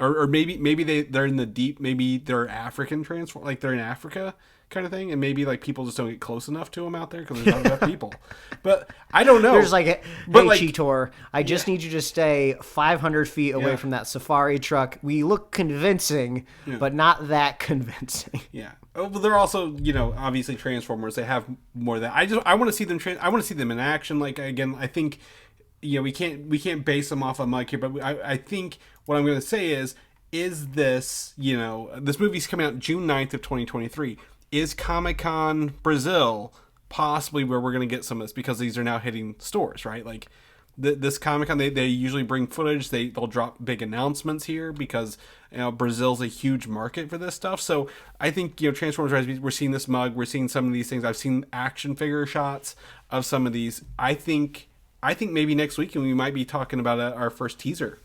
or maybe they're in the deep, maybe they're African transform, like they're in Africa kind of thing, and maybe like people just don't get close enough to them out there because there's not enough people. But I don't know. There's like, hey, Cheetor, I just need you to stay 500 feet away from that safari truck. We look convincing, but not that convincing. Yeah. Oh, but they're also, obviously Transformers. They have more of that. I want to see them. I want to see them in action. Like again, I think, we can't base them off of Mike here, but I think what I'm going to say is this, this movie's coming out June 9th of 2023. Is Comic-Con Brazil possibly where we're going to get some of this, because these are now hitting stores, right? Like this Comic-Con, they usually bring footage. They'll drop big announcements here because Brazil's a huge market for this stuff. So I think Transformers, we're seeing this mug, we're seeing some of these things. I've seen action figure shots of some of these. I think maybe next week we might be talking about our first teaser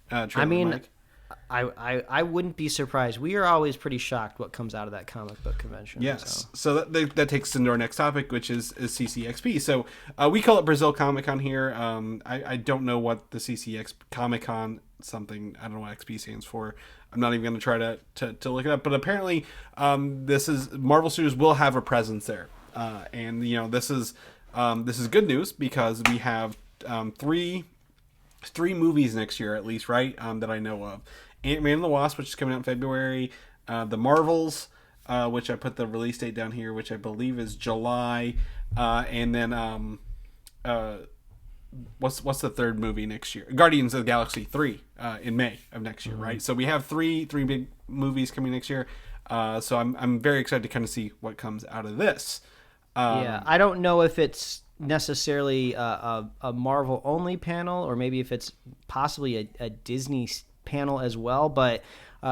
trailer, Mike. I wouldn't be surprised. We are always pretty shocked what comes out of that comic book convention. Yes. So that takes us into our next topic, which is CCXP. So we call it Brazil Comic Con here. I don't know what the CCX Comic Con something. I don't know what XP stands for. I'm not even going to try to look it up. But apparently, this is Marvel Studios will have a presence there, and this is good news because we have three movies next year at least, right? That I know of. Ant-Man and the Wasp, which is coming out in February. The Marvels, which I put the release date down here, which I believe is July. And then what's the third movie next year? Guardians of the Galaxy 3 in May of next year, right? So we have three big movies coming next year. So I'm very excited to kind of see what comes out of this. I don't know if it's necessarily a Marvel only panel, or maybe if it's possibly a Disney panel as well, but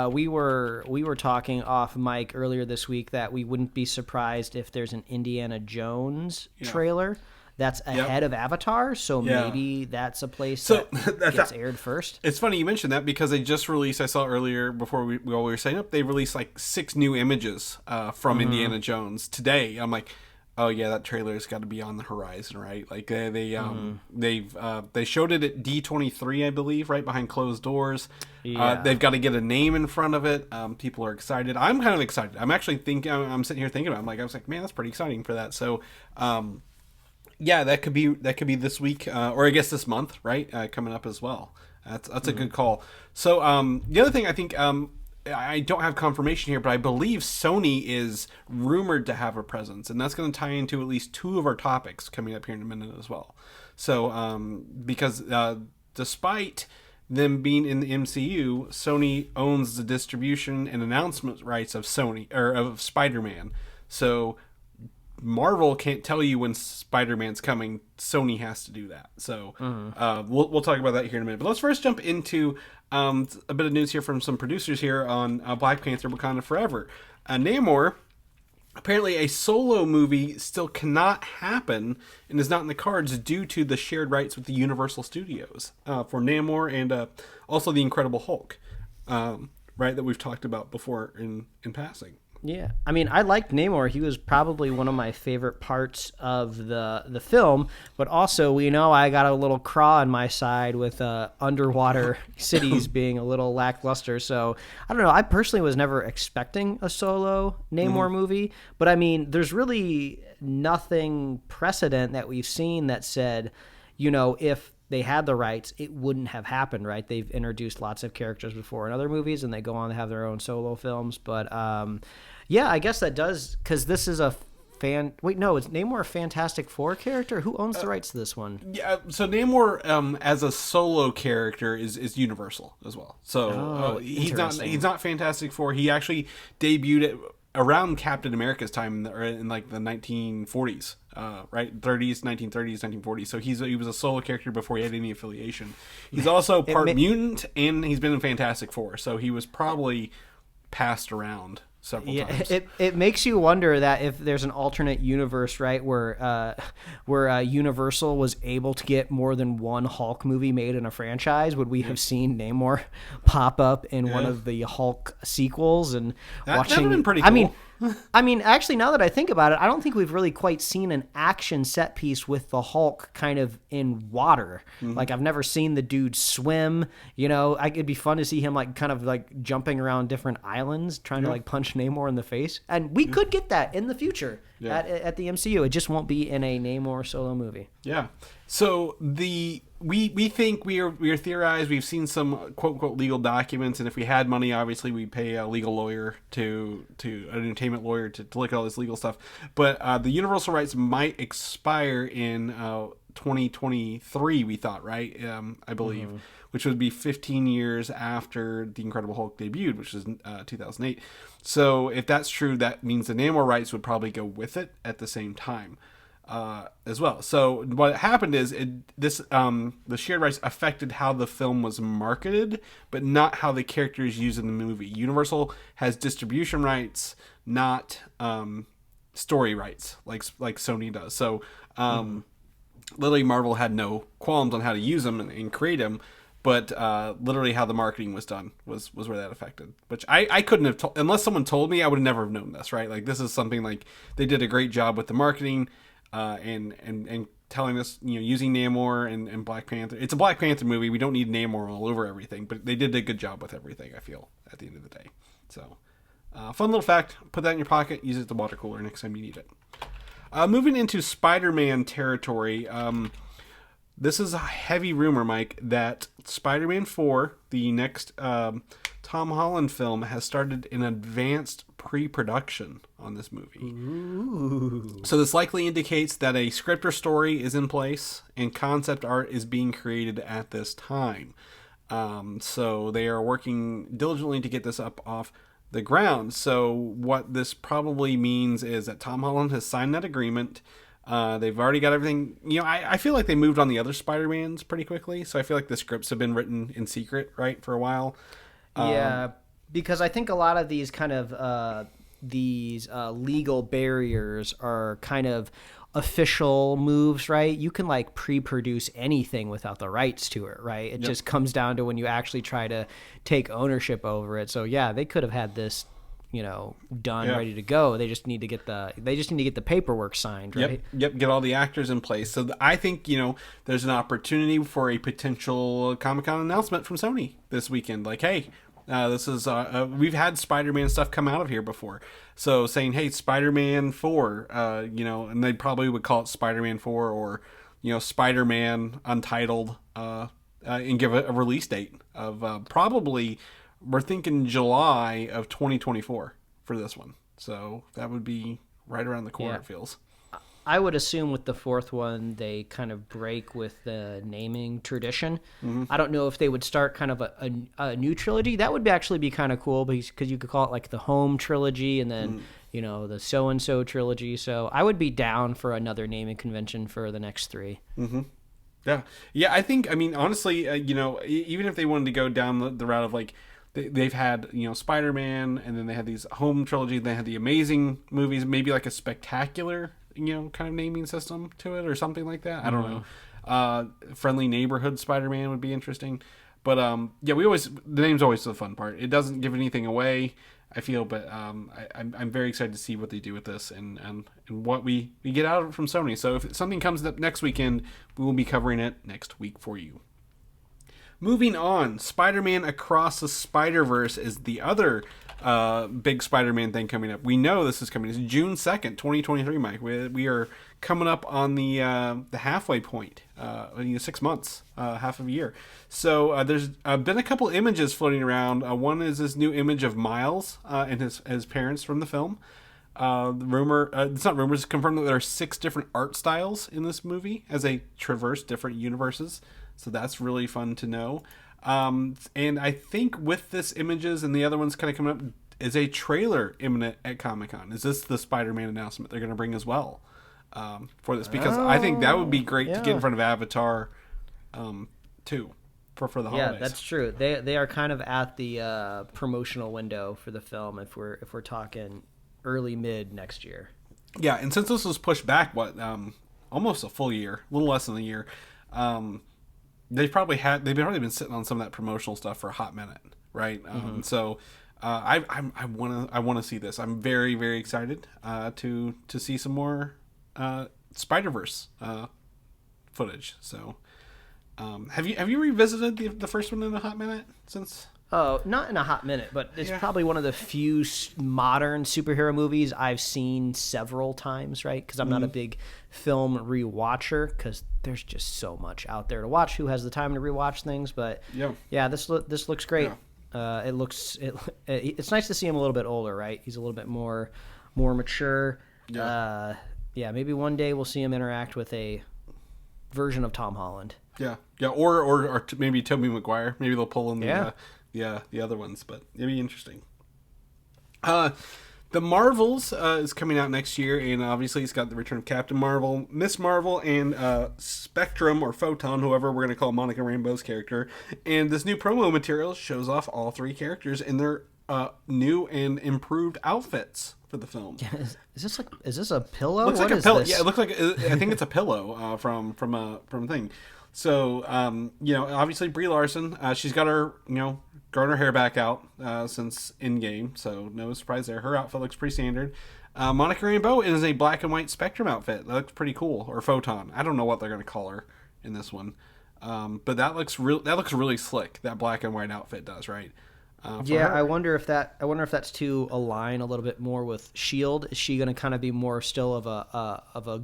we were talking off mic earlier this week that we wouldn't be surprised if there's an Indiana Jones trailer that's ahead of Avatar, so maybe that's a place that gets aired first. It's funny you mentioned that because they just released, I saw earlier before we were saying up, they released like 6 new images from Indiana Jones today. I'm like, oh yeah, that trailer's got to be on the horizon, right? Like they showed it at D23, I believe, right behind closed doors. Yeah. They've got to get a name in front of it. People are excited. I'm kind of excited. I'm actually thinking. I'm sitting here thinking about it. I was like, man, that's pretty exciting for that. So, yeah, that could be this week, or I guess this month, right? Coming up as well. That's a good call. So, the other thing I think. I don't have confirmation here, but I believe Sony is rumored to have a presence, and that's going to tie into at least 2 of our topics coming up here in a minute as well. So, because despite them being in the MCU, Sony owns the distribution and announcement rights of of Spider-Man. So Marvel can't tell you when Spider-Man's coming. Sony has to do that. So we'll talk about that here in a minute. But let's first jump into a bit of news here from some producers here on Black Panther: Wakanda Forever. Namor, apparently a solo movie still cannot happen and is not in the cards due to the shared rights with the Universal Studios for Namor and also the Incredible Hulk, right, that we've talked about before in passing. Yeah, I mean, I liked Namor. He was probably one of my favorite parts of the film, but also we know I got a little craw on my side with underwater cities being a little lackluster. So I don't know. I personally was never expecting a solo Namor movie, but I mean, there's really nothing precedent that we've seen that said, if they had the rights, it wouldn't have happened, right? They've introduced lots of characters before in other movies, and they go on to have their own solo films. But yeah, I guess that does, because this is is Namor a Fantastic Four character? Who owns the rights to this one? Yeah, so Namor as a solo character is Universal as well. So he's not Fantastic Four. He actually debuted around Captain America's time in like the 1940s. Right, 1930s, 1940s. So he was a solo character before he had any affiliation. He's also part mutant, and he's been in Fantastic Four. So he was probably passed around several times. It makes you wonder that if there's an alternate universe, right, where Universal was able to get more than one Hulk movie made in a franchise, would we have seen Namor pop up in one of the Hulk sequels and watching? That would have been pretty cool. I mean, actually, now that I think about it, I don't think we've really quite seen an action set piece with the Hulk kind of in water. Like, I've never seen the dude swim. You know, it'd be fun to see him like kind of like jumping around different islands, trying to like punch Namor in the face. And we could get that in the future at the MCU. It just won't be in a Namor solo movie. Yeah. So we think we are theorized. We've seen some quote unquote legal documents, and if we had money, obviously we'd pay a legal lawyer to an entertainment lawyer to look at all this legal stuff. But the Universal rights might expire in 2023. We thought, right? I believe, which would be 15 years after the Incredible Hulk debuted, which is 2008. So if that's true, that means the Namor rights would probably go with it at the same time. As well. So what happened is the shared rights affected how the film was marketed, but not how the character is used in the movie. Universal has distribution rights, not story rights, like Sony does. So literally, Marvel had no qualms on how to use them and create them, but literally how the marketing was done was where that affected. Which I couldn't have told unless someone told me. I would have never have known this, right? Like, this is something like they did a great job with the marketing. And telling us, using Namor and Black Panther. It's a Black Panther movie. We don't need Namor all over everything, but they did a good job with everything, I feel, at the end of the day. So, fun little fact. Put that in your pocket. Use it at the water cooler next time you need it. Moving into Spider-Man territory. This is a heavy rumor, Mike, that Spider-Man 4, the next Tom Holland film, has started an advanced pre-production on this movie. Ooh. So this likely indicates that a script or story is in place and concept art is being created at this time. So they are working diligently to get this up off the ground. So what this probably means is that Tom Holland has signed that agreement. They've already got everything. I feel like they moved on the other Spider-Mans pretty quickly. So I feel like the scripts have been written in secret, right, for a while. Yeah, because I think a lot of these kind of legal barriers are kind of official moves, right? You can like pre-produce anything without the rights to it, right? It just comes down to when you actually try to take ownership over it. So yeah, they could have had this, done, ready to go. They just need to get the paperwork signed, right? Yep. Get all the actors in place. So I think there's an opportunity for a potential Comic-Con announcement from Sony this weekend. Like, hey, this is we've had Spider-Man stuff come out of here before. So saying, hey, Spider-Man 4, and they probably would call it Spider-Man 4 or Spider-Man Untitled, and give it a release date of probably. We're thinking July of 2024 for this one. So that would be right around the corner, it feels. I would assume with the fourth one, they kind of break with the naming tradition. Mm-hmm. I don't know if they would start kind of a new trilogy. That would actually be kind of cool because you could call it like the Home trilogy and then, the so-and-so trilogy. So I would be down for another naming convention for the next three. Mm-hmm. Yeah. I think, honestly, even if they wanted to go down the route of like, they've had, Spider-Man, and then they had these Home trilogy, they had the Amazing movies, maybe like a Spectacular, kind of naming system to it or something like that. I don't know. Friendly Neighborhood Spider-Man would be interesting. But, the name's always the fun part. It doesn't give anything away, I feel, but I'm very excited to see what they do with this and what we get out of it from Sony. So if something comes up next weekend, we will be covering it next week for you. Moving on, Spider-Man Across the Spider-Verse is the other big Spider-Man thing coming up. We know this is coming. It's June 2nd, 2023, Mike. We are coming up on the halfway point, 6 months, half of a year. So there's been a couple images floating around. One is this new image of Miles and his parents from the film. It's not rumors, it's confirmed that there are 6 different art styles in this movie as they traverse different universes. So that's really fun to know. And I think with this images and the other ones kind of coming up is a trailer imminent at Comic-Con. Is this the Spider-Man announcement they're going to bring as well for this? Because I think that would be great to get in front of Avatar 2 for the Yeah, holidays. that's true. They are kind of at the promotional window for the film if we're talking early mid next year. Yeah, and since this was pushed back, almost a full year, a little less than a year, they've probably been sitting on some of that promotional stuff for a hot minute, right? So I want to see this. I'm very, very excited to see some more Spider-Verse footage. So have you revisited the first one in a hot minute since? Oh, not in a hot minute, but it's probably one of the few modern superhero movies I've seen several times, right? Because I'm not a big film rewatcher, because there's just so much out there to watch. Who has the time to rewatch things? But yeah, this looks great. Yeah. It's nice to see him a little bit older, right? He's a little bit more mature. Yeah. Maybe one day we'll see him interact with a version of Tom Holland. Yeah, or maybe Tobey Maguire. Maybe they'll pull in the other ones, but it'd be interesting. The Marvels is coming out next year, and obviously it's got the return of Captain Marvel, Miss Marvel, and Spectrum or Photon, whoever we're going to call Monica Rambeau's character. And this new promo material shows off all three characters in their new and improved outfits for the film. Yeah, is this a pillow? Looks like a pillow. Yeah, it looks like I think it's a pillow from a thing. So obviously Brie Larson, she's got her grown her hair back out since Endgame, so no surprise there. Her outfit looks pretty standard. Monica Rambeau is a black and white Spectrum outfit. That looks pretty cool, or Photon. I don't know what they're going to call her in this one, but that looks really slick. That black and white outfit does, right? Her. I wonder if that's to align a little bit more with Shield. Is she going to kind of be more still of a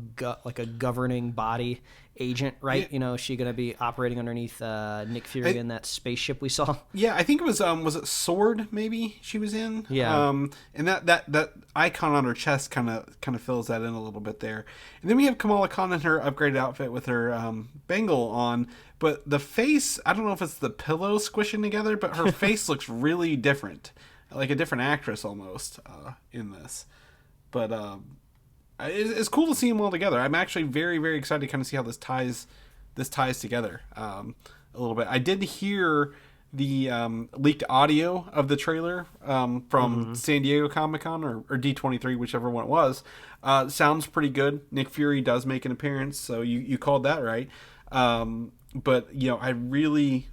governing body agent, right? Yeah. Is she going to be operating underneath Nick Fury in that spaceship we saw? Yeah, I think it was it Sword maybe she was in? Yeah. And that icon on her chest kind of fills that in a little bit there. And then we have Kamala Khan in her upgraded outfit with her bangle on, but the face, I don't know if it's the pillow squishing together, but her face looks really different, like a different actress almost in this. But it's cool to see them all together. I'm actually very, very excited to kind of see how this ties together a little bit. I did hear the leaked audio of the trailer from San Diego Comic-Con or D23, whichever one it was. Sounds pretty good. Nick Fury does make an appearance, so you called that right. But I'm really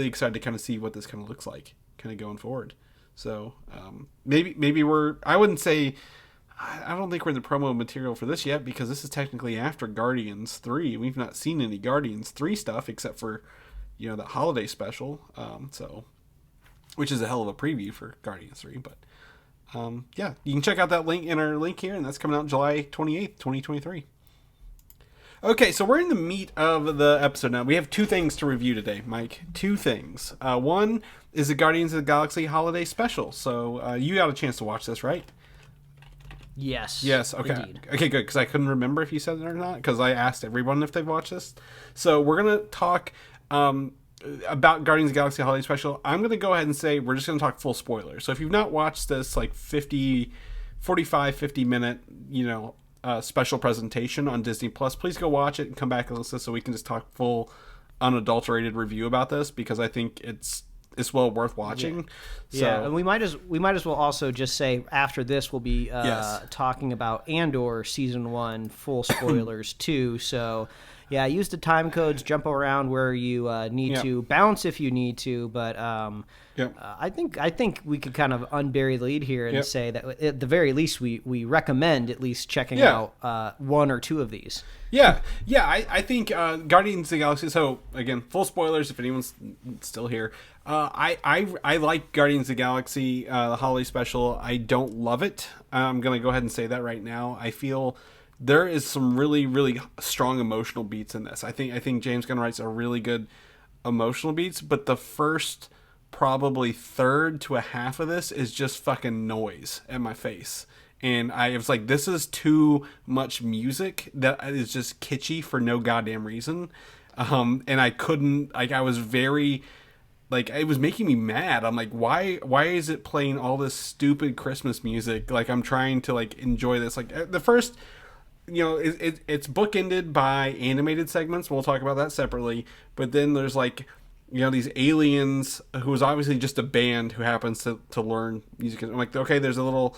excited to kind of see what this kind of looks like kind of going forward. So maybe I wouldn't say, I don't think we're in the promo material for this yet, because this is technically after Guardians 3. We've not seen any Guardians 3 stuff except for the holiday special, which is a hell of a preview for Guardians 3. But you can check out that link in our link here, and that's coming out July 28th, 2023. Okay, so we're in the meat of the episode now. We have two things to review today, Mike. Two things. One is the Guardians of the Galaxy holiday special. So you got a chance to watch this, right? Yes. Okay. Indeed. Okay, good, because I couldn't remember if you said it or not, because I asked everyone if they've watched this. So we're going to talk about Guardians of the Galaxy holiday special. I'm going to go ahead and say we're just going to talk full spoilers. So if you've not watched this 50 minute, special presentation on Disney Plus, please go watch it and come back and listen so we can just talk full unadulterated review about this, because I think it's well worth watching. So, and we might as well also just say after this we'll be talking about Andor season 1 full spoilers too. So use the time codes, jump around where you need to, bounce if you need to, but I think we could kind of unbury the lead here and say that at the very least we recommend at least checking out one or two of these. I think Guardians of the Galaxy. So again, full spoilers if anyone's still here. I like Guardians of the Galaxy, the holiday special. I don't love it. I'm gonna go ahead and say that right now. I feel there is some really, really strong emotional beats in this. I think James Gunn writes a really good emotional beats, but the first probably third to a half of this is just fucking noise at my face. And I was like, this is too much music that is just kitschy for no goddamn reason. And I couldn't, I was very, it was making me mad. I'm like, why is it playing all this stupid Christmas music? I'm trying to enjoy this. The first it's bookended by animated segments. We'll talk about that separately. But then there's like, these aliens who is obviously just a band who happens to learn music. I'm like, okay, there's a little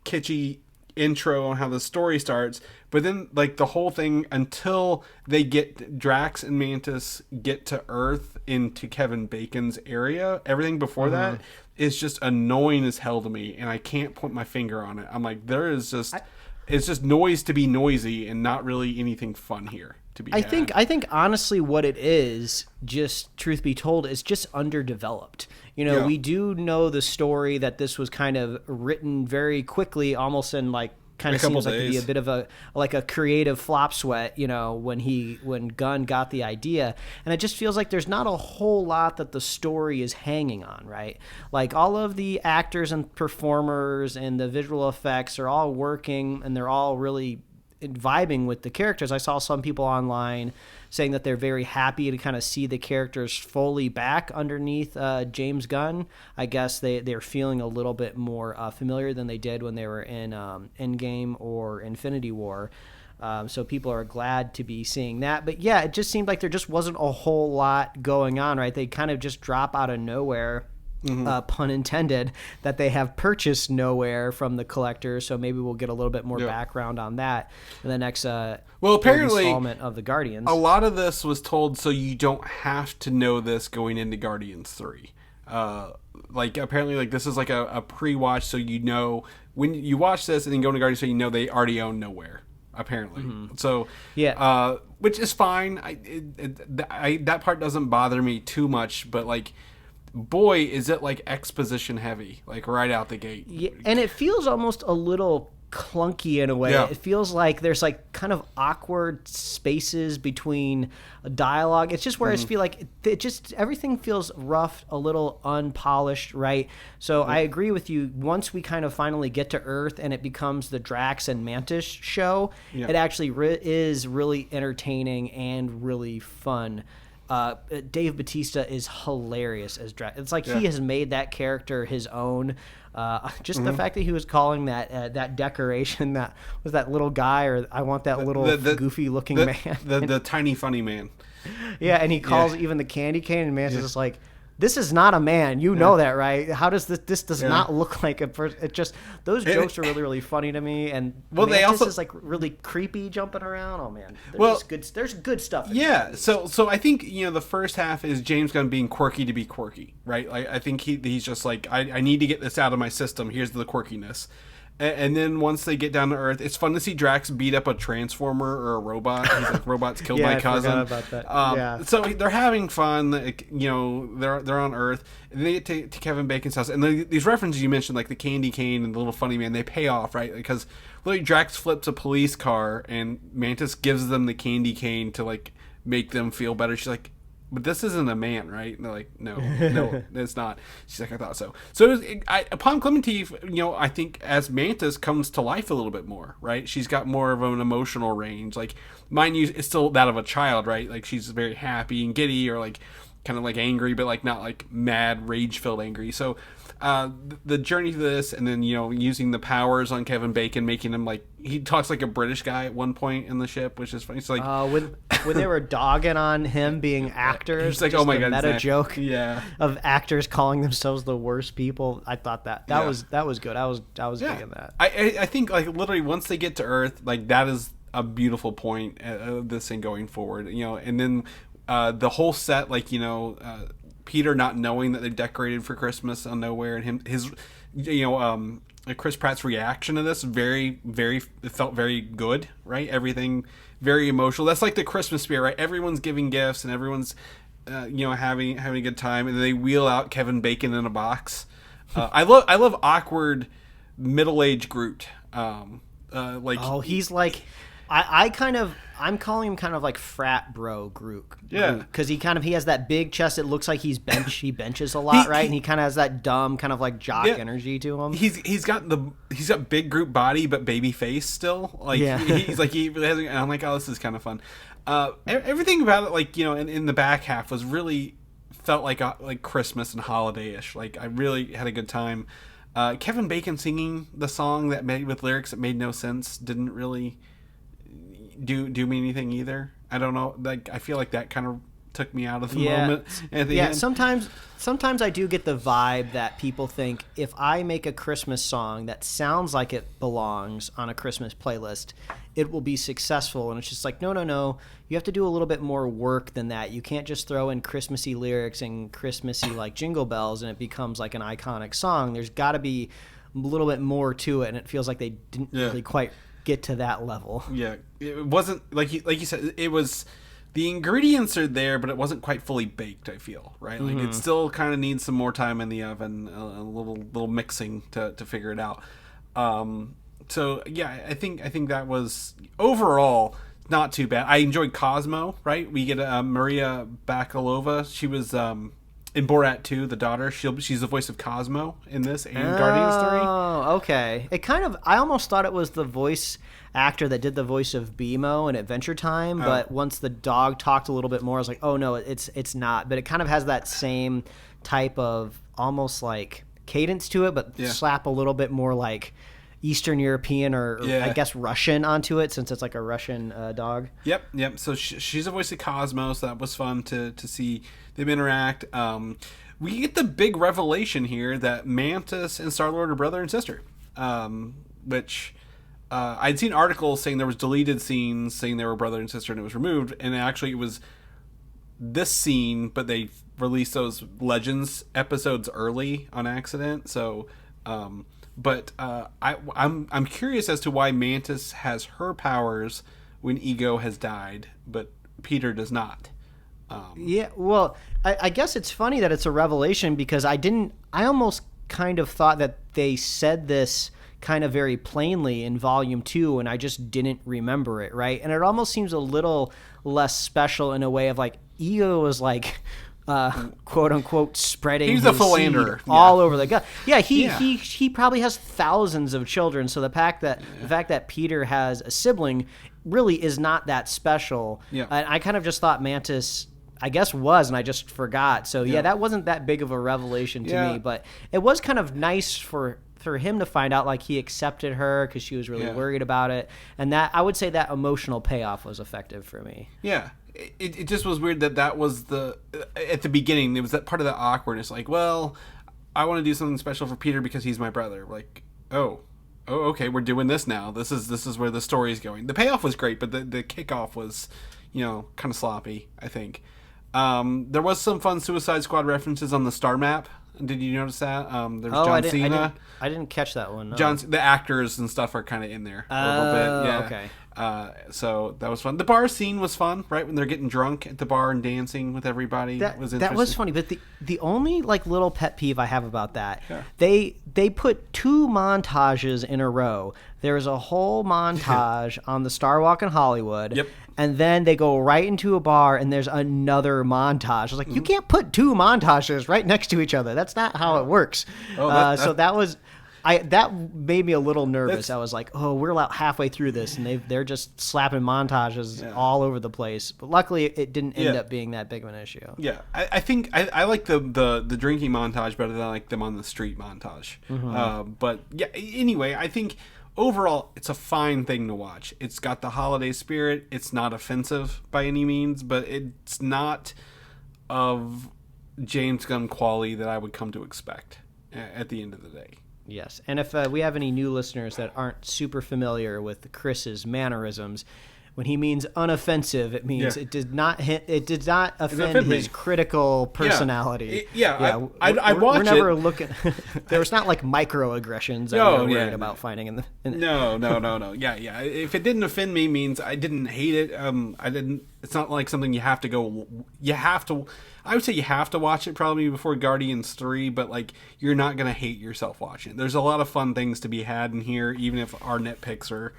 kitschy intro on how the story starts, but then like the whole thing until they get Drax and Mantis get to Earth into Kevin Bacon's area, everything before that is just annoying as hell to me, and I can't put my finger on it. I'm like, it's just noise to be noisy and not really anything fun here to be I had. think honestly what it is, just truth be told, is just underdeveloped. We do know the story that this was kind of written very quickly, almost in like kind of seems like to be a bit of a creative flop sweat, when Gunn got the idea. And it just feels like there's not a whole lot that the story is hanging on, right? Like all of the actors and performers and the visual effects are all working, and they're all really vibing with the characters. I saw some people online saying that they're very happy to kind of see the characters fully back underneath James Gunn. I guess they're feeling a little bit more familiar than they did when they were in Endgame or Infinity War. So people are glad to be seeing that. But yeah, it just seemed like there just wasn't a whole lot going on, right? They kind of just drop out of nowhere. Pun intended, that they have purchased nowhere from the collector, so maybe we'll get a little bit more background on that in the next apparently installment of the Guardians. A lot of this was told so you don't have to know this going into Guardians 3. Like apparently like this is like a pre-watch, so when you watch this and then go into Guardians 3, they already own Nowhere. Apparently, so yeah, which is fine. That part doesn't bother me too much, but like, boy, is it like exposition heavy, like right out the gate. Yeah, and it feels almost a little clunky in a way. It feels like there's like kind of awkward spaces between dialogue. It's just where I just feel like everything feels rough, a little unpolished, right? So I agree with you. Once we kind of finally get to Earth and it becomes the Drax and Mantis show, it actually is really entertaining and really fun. Dave Bautista is hilarious as Drax. It's like he has made that character his own. Just the fact that he was calling that decoration that was that little guy, or I want that little goofy looking man, the tiny funny man. Yeah, and he calls even the candy cane, and Mantis is like, this is not a man. You know that, right? How does this does not look like a person? It just, those jokes are really, really funny to me. And they also is like really creepy jumping around. Oh man. There's good stuff. Yeah. So I think, the first half is James Gunn being quirky to be quirky, right? Like, I think he's just like, I need to get this out of my system. Here's the quirkiness. And then once they get down to Earth, it's fun to see Drax beat up a transformer or a robot. He's like, robots killed my cousin. I forgot about that. So they're having fun. They're on Earth. And they get to Kevin Bacon's house. And these references you mentioned, like the candy cane and the little funny man, they pay off, right? Because literally Drax flips a police car and Mantis gives them the candy cane to like make them feel better. She's like, but this isn't a man, right? And they're like, no, it's not. She's like, I thought so. So upon Clementine, I think as Mantis comes to life a little bit more, right? She's got more of an emotional range. Like, mind you, it's still that of a child, right? Like, she's very happy and giddy, or like kind of like angry, but like not like mad, rage-filled angry. So the journey to this, and then using the powers on Kevin Bacon, making him like, he talks like a British guy at one point in the ship, which is funny. It's like when they were dogging on him being actors, he's like, oh my god, meta joke of actors calling themselves the worst people. I thought that was good. I was digging that. I think like literally once they get to Earth, like that is a beautiful point of this thing going forward. And then the whole set, like Peter not knowing that they're decorated for Christmas on Nowhere, and his Chris Pratt's reaction to this it felt very good, right? Everything very emotional. That's like the Christmas spirit, right? Everyone's giving gifts and everyone's having a good time, and they wheel out Kevin Bacon in a box. I love awkward middle-aged Groot. He's like, I'm calling him kind of like frat bro Groot. Yeah. Because he has that big chest. It looks like he benches a lot, right? And he kind of has that dumb kind of like jock energy to him. He's got big Groot body but baby face still. Like he's like, he really hasn't, and I'm like, oh, this is kind of fun. Everything about it, like in the back half was really felt like Christmas and holiday-ish. Like I really had a good time. Kevin Bacon singing the song with lyrics that made no sense didn't really do me anything either. I don't know. Like, I feel like that kind of took me out of the moment at the end. Sometimes I do get the vibe that people think if I make a Christmas song that sounds like it belongs on a Christmas playlist, it will be successful. And it's just like, no. You have to do a little bit more work than that. You can't just throw in Christmassy lyrics and Christmassy like jingle bells and it becomes like an iconic song. There's got to be a little bit more to it, and it feels like they didn't really quite get to that level. Yeah, it wasn't like you said. It was. The ingredients are there, but it wasn't quite fully baked, I feel, right? Like, it still kind of needs some more time in the oven, a little mixing to figure it out. So, yeah, I think that was, overall, not too bad. I enjoyed Cosmo, right? We get Maria Bakalova. She was in Borat 2, the daughter. She's the voice of Cosmo in this and Guardians 3. Oh, okay. It kind of, I almost thought it was the voice actor that did the voice of BMO in Adventure Time, but once the dog talked a little bit more, I was like, oh no, it's not. But it kind of has that same type of almost like cadence to it, but slap a little bit more like Eastern European or I guess Russian onto it, since it's like a Russian dog. Yep. So she's a voice of Cosmo, so that was fun to see them interact. We get the big revelation here that Mantis and Star-Lord are brother and sister, which... I'd seen articles saying there was deleted scenes saying they were brother and sister and it was removed, and actually it was this scene, but they released those Legends episodes early on accident. So, I'm curious as to why Mantis has her powers when Ego has died, but Peter does not. Well, I guess it's funny that it's a revelation, because I almost kind of thought that they said this kind of very plainly in Volume 2, and I just didn't remember it, right? And it almost seems a little less special in a way of like, Ego was like, quote unquote, spreading he's his a philanderer seed all over the gut. He probably has thousands of children, so the fact that Peter has a sibling really is not that special. And I kind of just thought Mantis, I guess, was, and I just forgot. So that wasn't that big of a revelation to me, but it was kind of nice for him to find out, like, he accepted her because she was really worried about it, and that, I would say, that emotional payoff was effective for me. It just was weird that was at the beginning, it was that part of the awkwardness, like, well, I want to do something special for Peter because he's my brother. Like, oh, okay, we're doing this now. This is where the story's going. The payoff was great, but the kickoff was, kind of sloppy, I think. There was some fun Suicide Squad references on the star map. Did you notice that? There was John Cena. I didn't catch that one. No. The actors and stuff are kind of in there a little bit. Yeah. Okay. So that was fun. The bar scene was fun, right? When they're getting drunk at the bar and dancing with everybody. That was interesting. That was funny. But the only like little pet peeve I have about that, they put 2 montages in a row. There was a whole montage on the Star Walk in Hollywood. Yep. And then they go right into a bar, and there's another montage. I was like, you can't put 2 montages right next to each other. That's not how it works. So that was... that made me a little nervous. I was like, oh, we're about halfway through this, and they're just slapping montages all over the place. But luckily, it didn't end up being that big of an issue. Yeah, I think I like the drinking montage better than I like them on the street montage. But yeah, anyway, I think overall, it's a fine thing to watch. It's got the holiday spirit. It's not offensive by any means, but it's not of James Gunn quality that I would come to expect at the end of the day. Yes, and if we have any new listeners that aren't super familiar with Chris's mannerisms, when he means unoffensive, it means it did not offend his critical personality. I watched we're never looking. There was not like microaggressions that we were worried about finding in the. No. Yeah. If it didn't offend me, means I didn't hate it. I didn't. It's not like something you have to go. You have to. I would say you have to watch it probably before Guardians 3, but like you're not gonna hate yourself watching it. There's a lot of fun things to be had in here, even if our nitpicks are,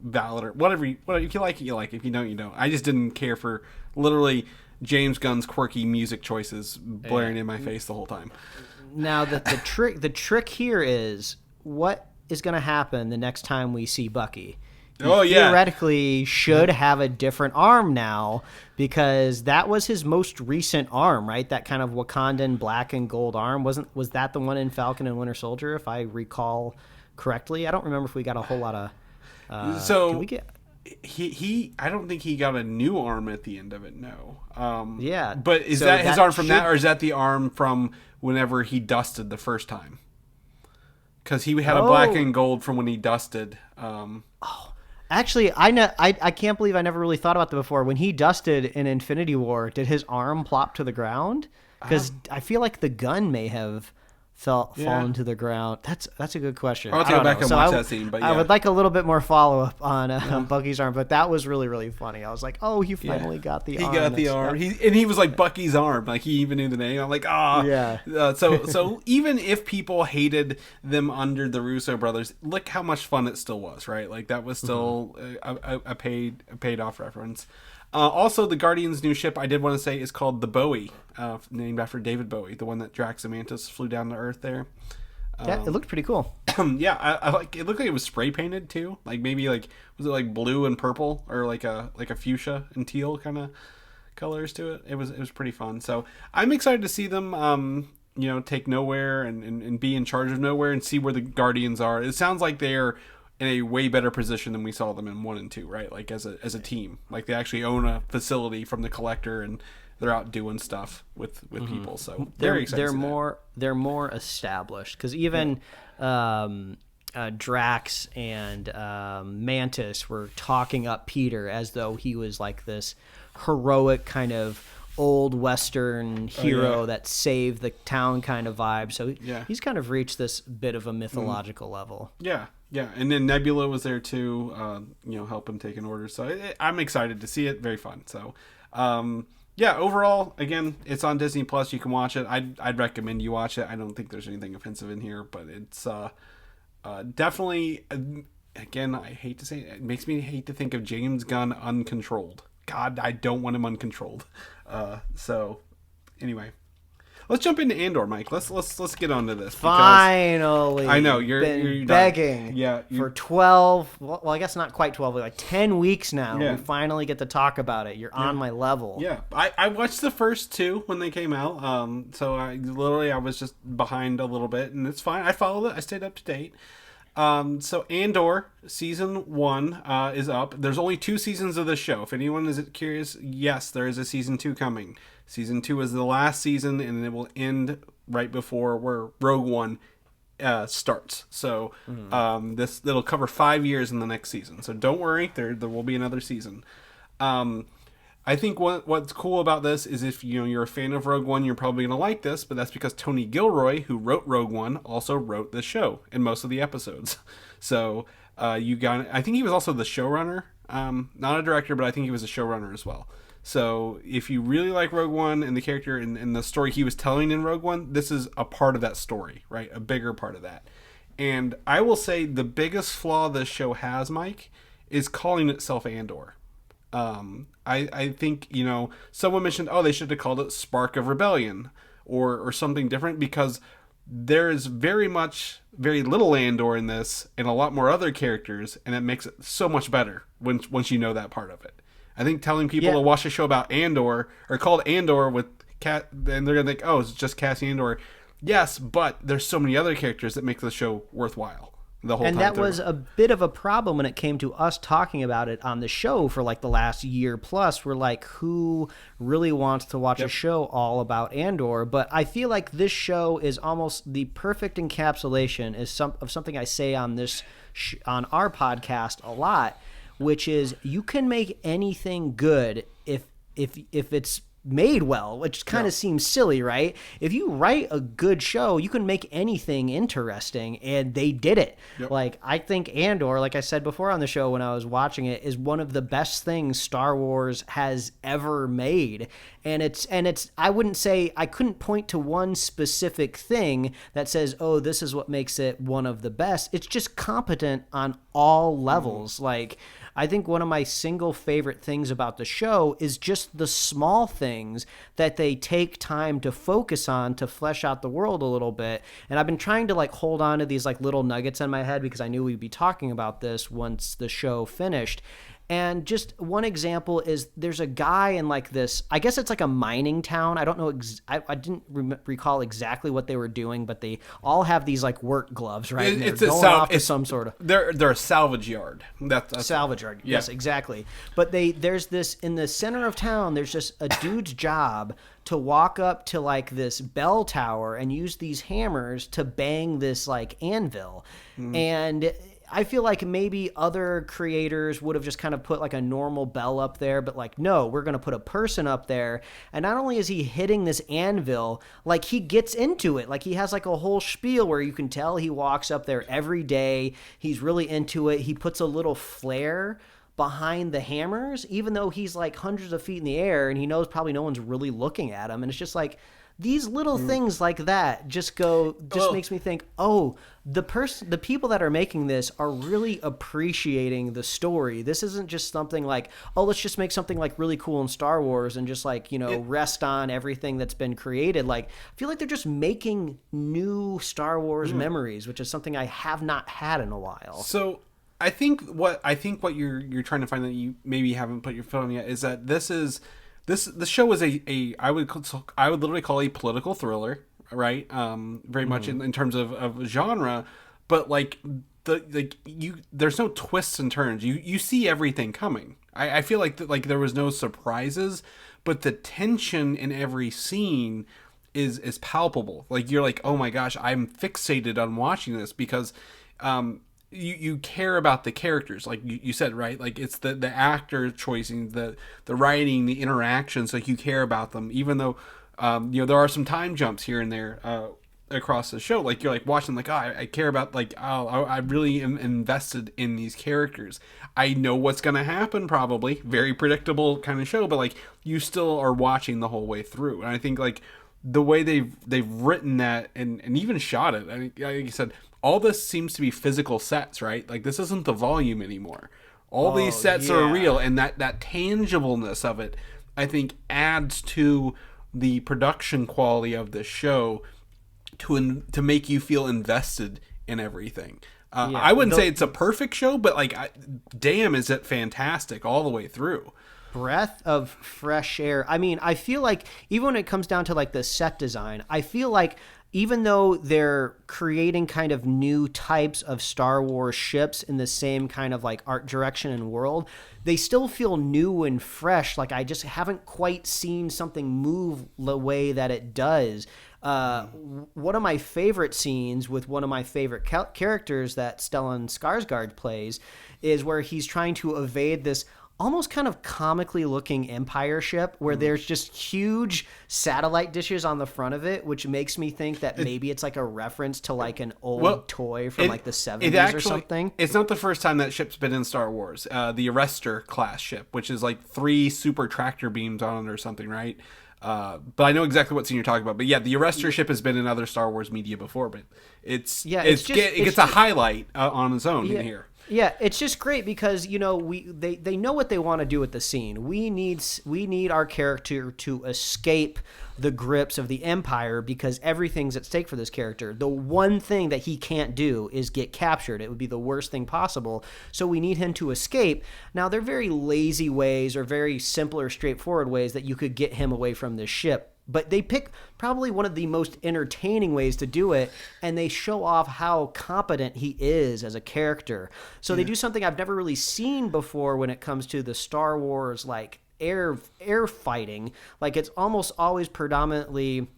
valid or whatever. If you like it, you like it. If you don't, you don't. I just didn't care for literally James Gunn's quirky music choices blaring in my face the whole time. Now the trick here is what is going to happen the next time we see Bucky. He theoretically should have a different arm now, because that was his most recent arm, right? That kind of Wakandan black and gold arm. Was that the one in Falcon and Winter Soldier, if I recall correctly? I don't remember if we got a whole lot of So can we get? he I don't think he got a new arm at the end of it. No. Yeah. But is So that his that arm from should- that, or is that the arm from whenever he dusted the first time? Because he had a black and gold from when he dusted. Actually, I can't believe I never really thought about that before. When he dusted in Infinity War, did his arm plop to the ground? Because I feel like the gun may have fallen to the ground. That's a good question. I'll have to I go don't back know. and So watch that scene. But yeah. I would like a little bit more follow up on Bucky's arm, but that was really, really funny. I was like, oh, he finally got the arm. He got the arm. He was like Bucky's arm. Like he even knew the name. I'm like, Yeah. So even if people hated them under the Russo brothers, look how much fun it still was, right? Like that was still a paid off reference. Also, the Guardians' new ship, I did want to say, is called the Bowie, named after David Bowie, the one that Drax and Mantis flew down to Earth there. Yeah, it looked pretty cool. Yeah, I like. It looked like it was spray painted too. Like maybe like was it like blue and purple or like a fuchsia and teal kind of colors to it. It was pretty fun. So I'm excited to see them. Take Nowhere and be in charge of Nowhere and see where the Guardians are. It sounds like they're in a way better position than we saw them in 1 and 2, right? Like as a team, like they actually own a facility from the Collector and they're out doing stuff with people. So very excited. They're more established because even Drax and Mantis were talking up Peter as though he was like this heroic kind of old Western hero that saved the town kind of vibe. So he's kind of reached this bit of a mythological level. Yeah. Yeah, and then Nebula was there too, help him take an order. So I'm excited to see it. Very fun. So, overall, again, it's on Disney Plus. You can watch it. I'd recommend you watch it. I don't think there's anything offensive in here, but it's definitely. Again, I hate to say it. It makes me hate to think of James Gunn uncontrolled. God, I don't want him uncontrolled. So, anyway. Let's jump into Andor, Mike. Let's get onto this. Finally, I know you're begging. Yeah, for 12. Well, I guess not quite 12. But like 10 weeks now. Yeah. We finally get to talk about it. You're on my level. Yeah, I watched the first 2 when they came out. So I was just behind a little bit, and it's fine. I followed it. I stayed up to date. So Andor season 1 is up. There's only 2 seasons of the show. If anyone is curious, yes, there is a season 2 coming. Season 2 is the last season, and it will end right before where Rogue One starts. So it'll cover 5 years in the next season. So don't worry, there will be another season. I think what's cool about this is if you're a fan of Rogue One, you're probably going to like this, but that's because Tony Gilroy, who wrote Rogue One, also wrote the show and most of the episodes. So I think he was also the showrunner, not a director, but I think he was a showrunner as well. So if you really like Rogue One and the character and the story he was telling in Rogue One, this is a part of that story, right? A bigger part of that. And I will say the biggest flaw this show has, Mike, is calling itself Andor. I think, someone mentioned, they should have called it Spark of Rebellion or something different, because there is very little Andor in this and a lot more other characters, and it makes it so much better once you know that part of it. I think telling people to watch a show about Andor or called Andor with Cat, and they're gonna think, it's just Cassian Andor. Yes, but there's so many other characters that make the show worthwhile the whole time. And that was a bit of a problem when it came to us talking about it on the show for like the last year plus. We're like, who really wants to watch a show all about Andor? But I feel like this show is almost the perfect encapsulation of something I say on this on our podcast a lot, which is you can make anything good if it's made well, which kind of seems silly, right? If you write a good show, you can make anything interesting, and they did it. Yep. Like, I think Andor, like I said before on the show when I was watching it, is one of the best things Star Wars has ever made. And it's I couldn't point to one specific thing that says, this is what makes it one of the best. It's just competent on all levels. Like, I think one of my single favorite things about the show is just the small things that they take time to focus on to flesh out the world a little bit. And I've been trying to hold on to these little nuggets in my head because I knew we'd be talking about this once the show finished. And just one example is there's a guy in like this, I guess it's like a mining town. I don't know. I didn't recall exactly what they were doing, but they all have these like work gloves, right? And It's they're a going off to some sort of they're a salvage yard. That's salvage yard. Yeah. Yes, exactly. But there's this in the center of town. There's just a dude's job to walk up to like this bell tower and use these hammers to bang this like anvil. And I feel like maybe other creators would have just kind of put like a normal bell up there, but like, no, we're going to put a person up there. And not only is he hitting this anvil, like he gets into it. Like he has like a whole spiel where you can tell he walks up there every day. He's really into it. He puts a little flare behind the hammers, even though he's like hundreds of feet in the air and he knows probably no one's really looking at him. And it's just like, these little things like that just makes me think, oh, the people that are making this are really appreciating the story. This isn't just something like, oh, let's just make something like really cool in Star Wars and just like, rest on everything that's been created. Like, I feel like they're just making new Star Wars memories, which is something I have not had in a while. So I think what you're trying to find that you maybe haven't put your foot on yet is that the show is I would literally call a political thriller, right? Very much in terms of genre, but like there's no twists and turns. You see everything coming. I feel like there was no surprises, but the tension in every scene is palpable. Like you're like, oh my gosh, I'm fixated on watching this because you care about the characters, like you said, right? Like it's the actor choosing, the writing, the interactions. Like you care about them, even though there are some time jumps here and there across the show. Like you're like watching, like, oh, I care about, like, oh, I really am invested in these characters. I know what's gonna happen, probably very predictable kind of show, but like you still are watching the whole way through. And I think like the way they've written that and even shot it. I think, like you said, all this seems to be physical sets, right? Like this isn't the volume anymore. All these sets are real, and that tangibleness of it, I think, adds to the production quality of the show to make you feel invested in everything. I wouldn't say it's a perfect show, but like, damn, is it fantastic all the way through. Breath of fresh air. I mean, I feel like even when it comes down to like the set design, I feel like even though they're creating kind of new types of Star Wars ships in the same kind of like art direction and world, they still feel new and fresh. Like I just haven't quite seen something move the way that it does. One of my favorite scenes with one of my favorite characters that Stellan Skarsgård plays is where he's trying to evade this almost kind of comically looking Empire ship where there's just huge satellite dishes on the front of it, which makes me think that maybe it's like a reference to like an old toy from like the 70s or something. It's not the first time that ship's been in Star Wars. The Arrestor class ship, which is like 3 super tractor beams on it or something, right? But I know exactly what scene you're talking about. But yeah, the Arrestor ship has been in other Star Wars media before, but it gets a highlight on its own in here. Yeah, it's just great because they know what they want to do with the scene. We need our character to escape the grips of the Empire because everything's at stake for this character. The one thing that he can't do is get captured. It would be the worst thing possible. So we need him to escape. Now, they're very lazy ways or very simple or straightforward ways that you could get him away from this ship. But they pick probably one of the most entertaining ways to do it, and they show off how competent he is as a character. So they do something I've never really seen before when it comes to the Star Wars, like, air fighting. Like, it's almost always predominantly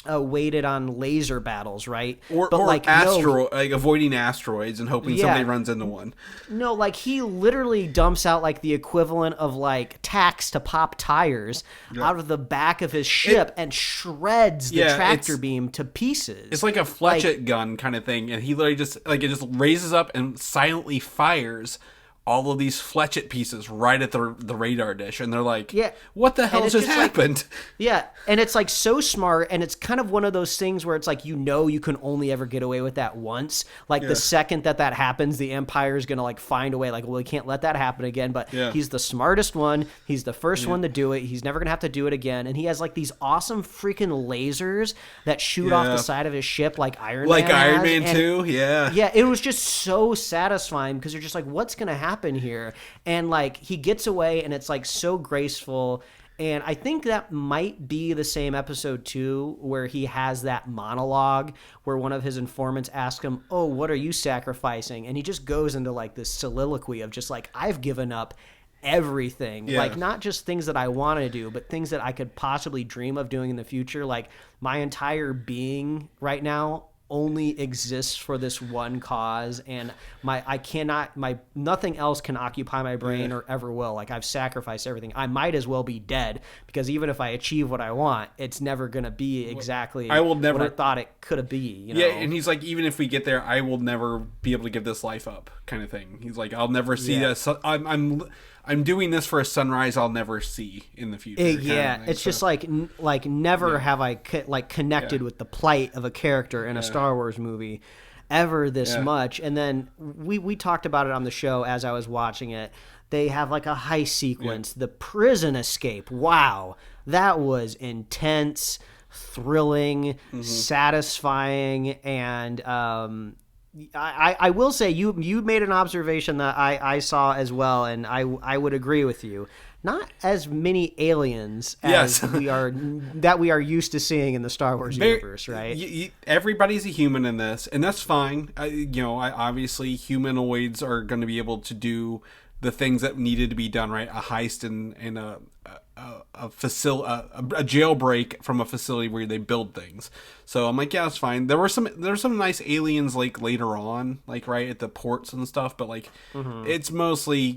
weighted on laser battles, right? Or like avoiding asteroids and hoping somebody runs into one. No, like he literally dumps out like the equivalent of like tacks to pop tires out of the back of his ship and shreds the tractor beam to pieces. It's like a fletchet gun kind of thing, and he literally just raises up and silently fires all of these fletchet pieces right at the radar dish, and they're like, what the hell just happened? And it's like so smart, and it's kind of one of those things where it's like, you can only ever get away with that once. Like the second that happens, the Empire is going to like find a way, like, well, we can't let that happen again, but he's the smartest one. He's the first one to do it. He's never going to have to do it again. And he has like these awesome freaking lasers that shoot off the side of his ship like Iron Man. Like Iron Man 2, Yeah, it was just so satisfying because you're just like, what's going to happen happen here? And like he gets away, and it's like so graceful. And I think that might be the same episode 2 where he has that monologue where one of his informants asks him, "Oh, what are you sacrificing?" And he just goes into like this soliloquy of just like, I've given up everything. Yeah. Like not just things that I want to do, but things that I could possibly dream of doing in the future. Like my entire being right now only exists for this one cause, and nothing else can occupy my brain or ever will. Like I've sacrificed everything. I might as well be dead, because even if I achieve what I want, it's never gonna be exactly what I thought it could be. You know? Yeah, and he's like, even if we get there, I will never be able to give this life up, kind of thing. He's like, I'll never see I'm doing this for a sunrise I'll never see in the future. It's just like never have I connected with the plight of a character in a Star Wars movie ever this much. And then we talked about it on the show as I was watching it. They have like a heist sequence, the prison escape. Wow, that was intense, thrilling, satisfying, and I will say you made an observation that I saw as well, and I would agree with you. Not as many aliens as we are used to seeing in the Star Wars universe, right? Everybody's a human in this, and that's fine. Obviously humanoids are going to be able to do the things that needed to be done, right? A heist in a jailbreak from a facility where they build things. So I'm like, yeah, it's fine. There were some nice aliens like later on, like right at the ports and stuff, but like it's mostly,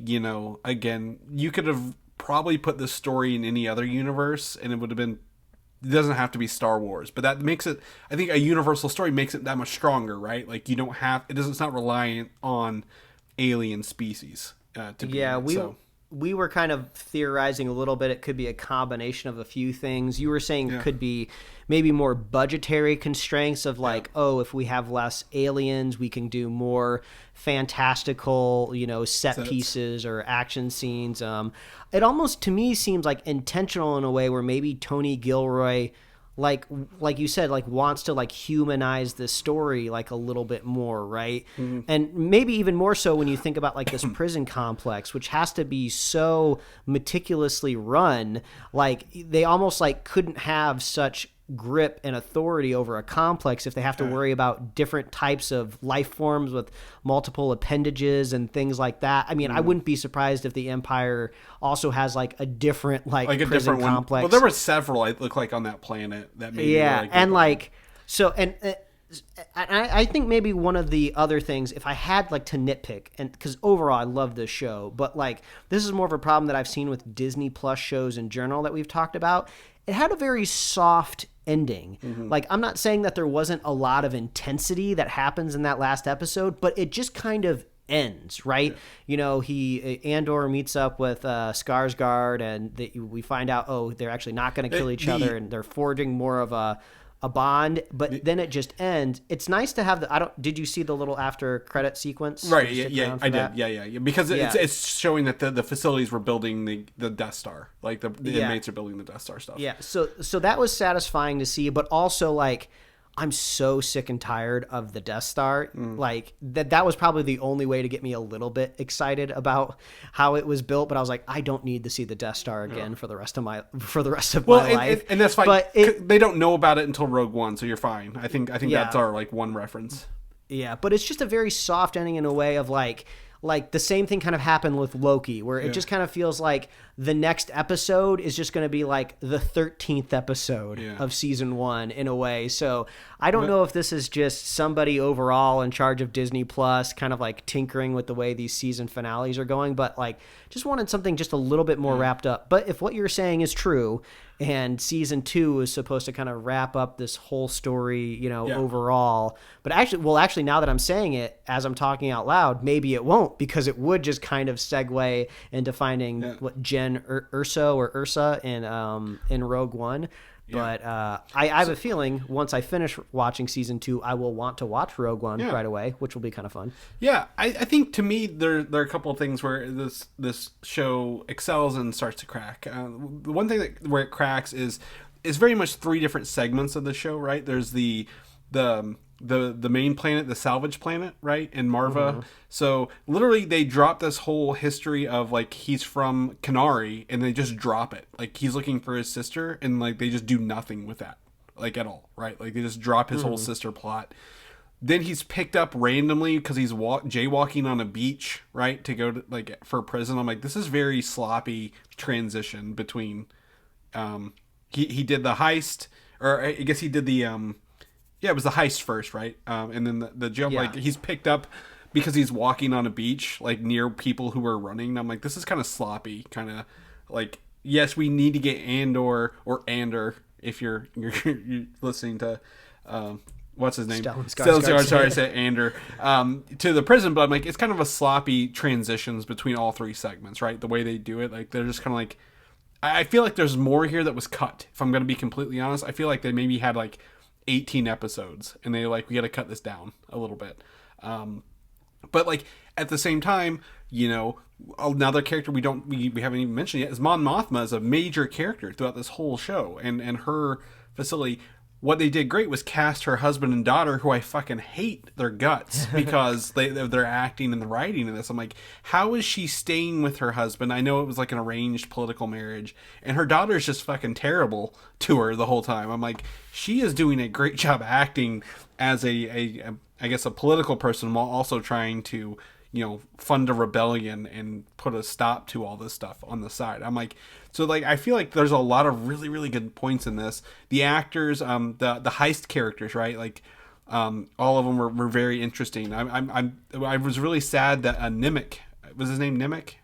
again, you could have probably put this story in any other universe and it would have been, it doesn't have to be Star Wars, but that makes it, I think a universal story makes it that much stronger, right? Like it's not reliant on alien species to be we were kind of theorizing a little bit. It could be a combination of a few things. You were saying it could be maybe more budgetary constraints of like, if we have less aliens, we can do more fantastical, set pieces or action scenes. It almost to me seems like intentional in a way where maybe Tony Gilroy, like you said, like wants to like humanize the story like a little bit more, right? And maybe even more so when you think about like this prison complex, which has to be so meticulously run. Like they almost like couldn't have such grip and authority over a complex if they have to worry about different types of life forms with multiple appendages and things like that. I mean, I wouldn't be surprised if the Empire also has like a different like prison different complex. Well, there were several, it looked like, on that planet that maybe I think maybe one of the other things, if I had like to nitpick, and because overall I love this show, but like this is more of a problem that I've seen with Disney Plus shows in general that we've talked about. It had a very soft ending. Like, I'm not saying that there wasn't a lot of intensity that happens in that last episode, but it just kind of ends, right? Andor meets up with Skarsgård, and we find out, they're actually not going to kill each other, and they're forging more of a bond, but then it just ends. It's nice to have did you see the little after credit sequence? Right, I did. Yeah. Because it's showing that the facilities were building the Death Star. Like the inmates are building the Death Star stuff. Yeah, so that was satisfying to see, but also like I'm so sick and tired of the Death Star. Like that was probably the only way to get me a little bit excited about how it was built. But I was like, I don't need to see the Death Star again for the rest of my life. And that's fine. But they don't know about it until Rogue One, so you're fine. I think that's our like one reference. Yeah, but it's just a very soft ending in a way of like the same thing kind of happened with Loki, where it just kind of feels like the next episode is just going to be like the 13th episode of season 1 in a way. So I don't know if this is just somebody overall in charge of Disney Plus kind of like tinkering with the way these season finales are going, but like just wanted something just a little bit more wrapped up. But if what you're saying is true, and season 2 is supposed to kind of wrap up this whole story, overall. But actually, now that I'm saying it, as I'm talking out loud, maybe it won't, because it would just kind of segue into finding what Jen Ursa in Rogue One. But I have a feeling once I finish watching season 2, I will want to watch Rogue One right away, which will be kind of fun. Yeah, I think to me there are a couple of things where this show excels and starts to crack. The one thing where it cracks is very much 3 different segments of the show. Right, there's the the main planet, the salvage planet, right, in Marva. So literally they drop this whole history of like he's from Canary, and they just drop it. Like he's looking for his sister, and like they just do nothing with that, like at all, right? Like they just drop his whole sister plot. Then he's picked up randomly because he's jaywalking on a beach, right, to go to like for prison. I'm like, this is very sloppy transition between. He did the heist, or I guess he did the it was the heist first, right? And then the jail, like he's picked up because he's walking on a beach, like near people who are running. And I'm like, this is kind of sloppy, kind of like, yes, we need to get Andor or Andor if you're listening to. What's his name? Stellan Skarsgård. Sorry, I said Andor. To the prison, but I'm like, it's kind of a sloppy transitions between all three segments, right? The way they do it, like they're just kind of like, I feel like there's more here that was cut. If I'm going to be completely honest, I feel like they maybe had like 18 episodes, and they like, we got to cut this down a little bit. But like at the same time, you know, another character we haven't even mentioned yet is Mon Mothma is a major character throughout this whole show, and her facility. What they did great was cast her husband and daughter, who I fucking hate their guts because they're acting and the writing in this. I'm like, how is she staying with her husband? I know it was like an arranged political marriage, and her daughter's just fucking terrible to her the whole time. I'm like, she is doing a great job acting as I guess a political person while also trying to, you know, fund a rebellion and put a stop to all this stuff on the side. I'm like, so like, I feel like there's a lot of really, really good points in this. The actors, the heist characters, right? Like, all of them were very interesting. I was really sad that Nimic, was his name Nimic?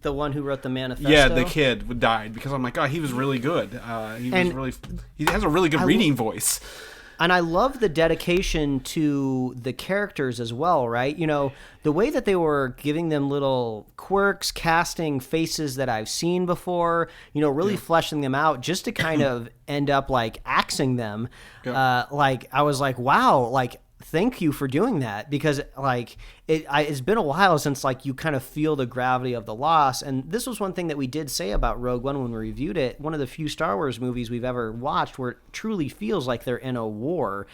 The one who wrote the manifesto? Yeah, the kid died, because I'm like, oh, he was really good. He has a really good reading voice. And I love the dedication to the characters as well, right? You know, the way that they were giving them little quirks, casting faces that I've seen before, you know, really fleshing them out just to kind of end up like axing them. Yeah. Like, I was like, wow, like, thank you for doing that, because like it's been a while since like you kind of feel the gravity of the loss. And this was one thing that we did say about Rogue One when we reviewed it. One of the few Star Wars movies we've ever watched where it truly feels like they're in a war.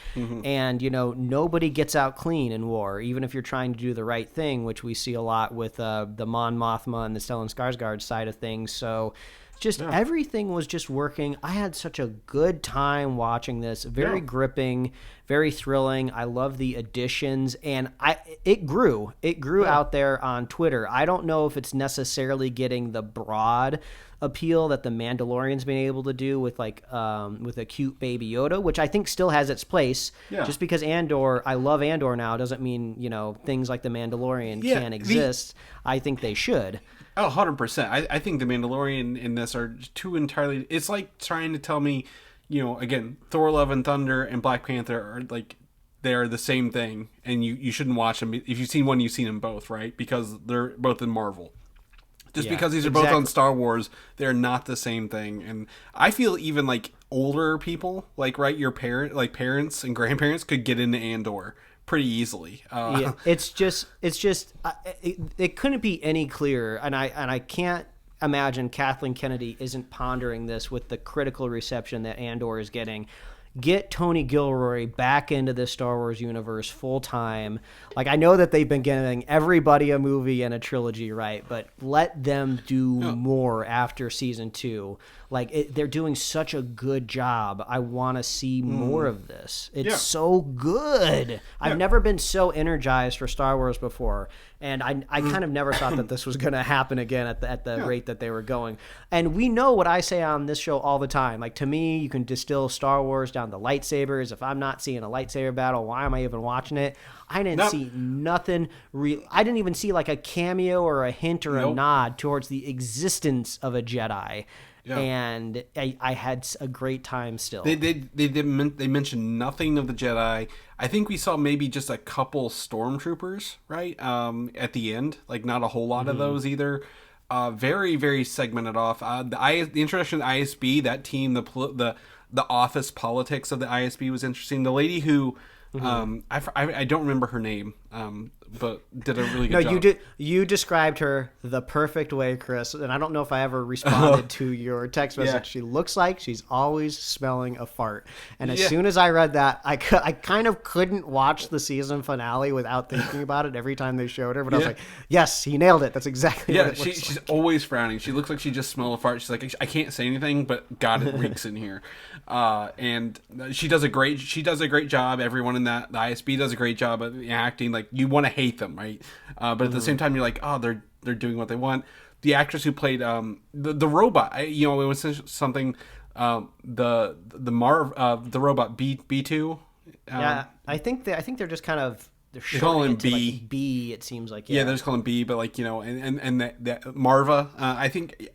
And, you know, nobody gets out clean in war, even if you're trying to do the right thing, which we see a lot with the Mon Mothma and the Stellan Skarsgård side of things. So everything was just working. I had such a good time watching this. Very gripping, very thrilling. I love the additions, and it grew. It grew out there on Twitter. I don't know if it's necessarily getting the broad appeal that the Mandalorian's been able to do with like with a cute baby Yoda, which I think still has its place. Yeah. Just because I love Andor now, doesn't mean, you know, things like the Mandalorian can't exist. I think they should. Oh, 100%. I think the Mandalorian in this are two entirely... It's like trying to tell me, you know, again, Thor Love and Thunder and Black Panther are like, they're the same thing, and you shouldn't watch them. If you've seen one, you've seen them both, right? Because they're both in Marvel. Just because these are both on Star Wars, they're not the same thing. And I feel even like older people, like, right, your parents and grandparents could get into Andor pretty easily. It's just it couldn't be any clearer, and I can't imagine Kathleen Kennedy isn't pondering this with the critical reception that Andor is getting. Get Tony Gilroy back into the Star Wars universe full time. Like, I know that they've been giving everybody a movie and a trilogy, right? But let them do more after season 2. Like, they're doing such a good job. I want to see more of this. It's so good. I've never been so energized for Star Wars before. And I kind of never thought that this was going to happen again at the rate that they were going. And we know what I say on this show all the time. Like, to me, you can distill Star Wars down to lightsabers. If I'm not seeing a lightsaber battle, why am I even watching it? I didn't see nothing real. I didn't even see like a cameo or a hint or a nod towards the existence of a Jedi. Yeah. And I had a great time still. They mentioned nothing of the Jedi. I think we saw maybe just a couple stormtroopers, right? At the end, like not a whole lot of those either. Very, very segmented off. The introduction of the ISB, that team, the office politics of the ISB was interesting. The lady who I don't remember her name, but did a really good No, job. you described her the perfect way, Chris, and I don't know if I ever responded to your text message. Yeah. She looks like she's always smelling a fart. And as Yeah. soon as I read that, I kind of couldn't watch the season finale without thinking about it every time they showed her. But I was Yeah. like, yes, he nailed it. That's exactly Yeah, what it looks she's like. always frowning. She looks like she just smelled a fart. She's like, I can't say anything, but God, it reeks in here. And she does a great job. Everyone in the ISB does a great job of acting. Like, you want to hate them, right? But at the same time, you're like, oh, they're doing what they want. The actress who played the robot, it was something. The robot B2. Yeah, I think they're just kind of they're call him shortening it to, B. like, B. It seems like Yeah, they're just calling B, but like, and that Marva. I think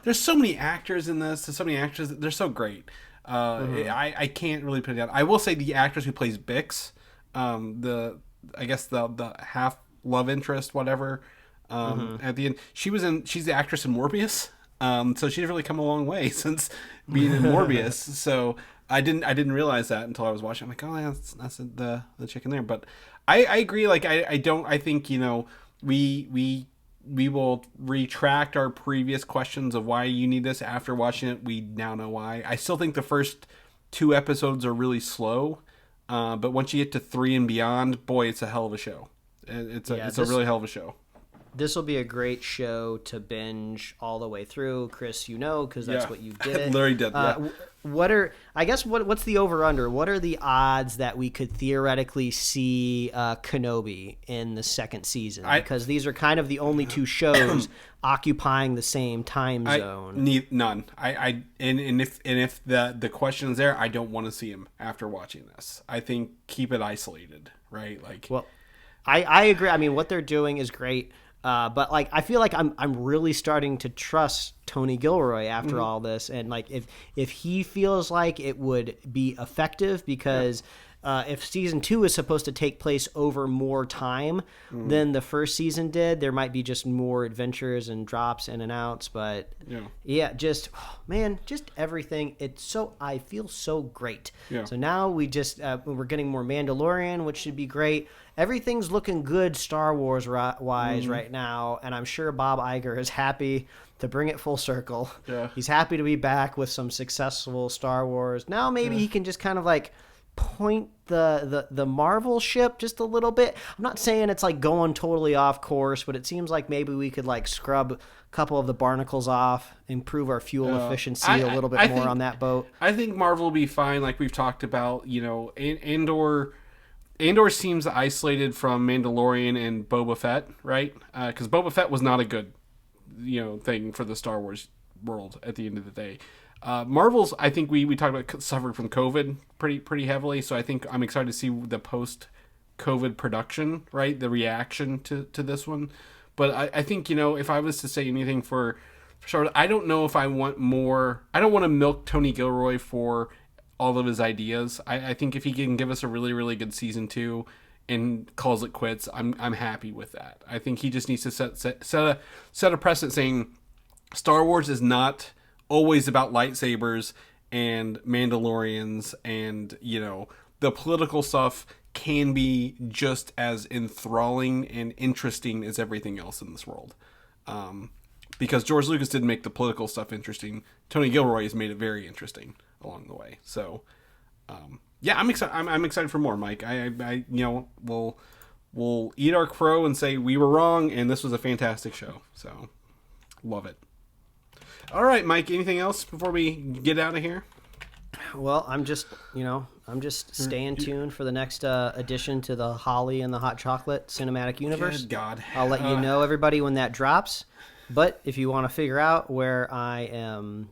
there's so many actors in this. There's so many actors. They're so great. I can't really put it down. I will say the actress who plays Bix, I guess the half love interest, whatever. At the end, she's the actress in Morbius. So she's really come a long way since being in Morbius. So I didn't realize that until I was watching. I'm like, oh yeah, that's the chicken there. But I agree. Like, I think, we will retract our previous questions of why you need this after watching it. We now know why. I still think the first 2 episodes are really slow. But once you get to 3 and beyond, boy, it's a hell of a show. It's a really hell of a show. This will be a great show to binge all the way through, Chris. Because that's what you did. Larry did. Yeah. What's the over under? What are the odds that we could theoretically see Kenobi in the second season? Because these are kind of the only 2 shows occupying the same time zone. None. And if the question is there, I don't want to see him after watching this. I think keep it isolated, right? Like, well, I agree. I mean, what they're doing is great. But like, I feel like I'm really starting to trust Tony Gilroy after all this, and like if he feels like it would be effective, because if season 2 is supposed to take place over more time than the first season did, there might be just more adventures and drops in and outs. But just everything. I feel so great. Yeah. So now we're getting more Mandalorian, which should be great. Everything's looking good Star Wars wise right now, and I'm sure Bob Iger is happy to bring it full circle. Yeah. He's happy to be back with some successful Star Wars. Now maybe he can just kind of like point the Marvel ship just a little bit. I'm not saying it's like going totally off course, but it seems like maybe we could like scrub a couple of the barnacles off, improve our fuel efficiency a little bit more on that boat. I think Marvel will be fine, like we've talked about. Andor seems isolated from Mandalorian and Boba Fett, right? Because Boba Fett was not a good, thing for the Star Wars world at the end of the day. Marvel's, I think we talked about, suffered from COVID pretty heavily, so I think I'm excited to see the post-COVID production, right? The reaction to this one. But I think, if I was to say anything for Star Wars, I don't know if I want more. I don't want to milk Tony Gilroy for all of his ideas. I think if he can give us a really, really good season 2 and calls it quits, I'm happy with that. I think he just needs to set a precedent saying Star Wars is not always about lightsabers and Mandalorians, and the political stuff can be just as enthralling and interesting as everything else in this world. Because George Lucas didn't make the political stuff interesting. Tony Gilroy has made it very interesting along the way. So, I'm excited. I'm excited for more, Mike. We'll eat our crow and say we were wrong, and this was a fantastic show. So, love it. All right, Mike. Anything else before we get out of here? Well, I'm just staying tuned for the next addition to the Holly and the Hot Chocolate cinematic universe. Good God. I'll let you know, everybody, when that drops. But if you want to figure out where I am,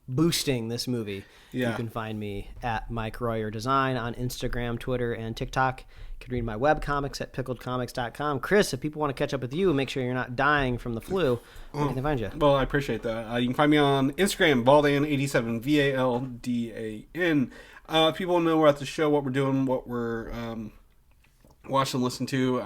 boosting this movie, you can find me at Mike Royer Design on Instagram, Twitter, and TikTok. You can read my webcomics at pickledcomics.com. Chris, if people want to catch up with you and make sure you're not dying from the flu, where can they find you? Well, I appreciate that. You can find me on Instagram, Valdan87, Valdan. People want to know more about the show, what we're doing, what we're watching and listening to.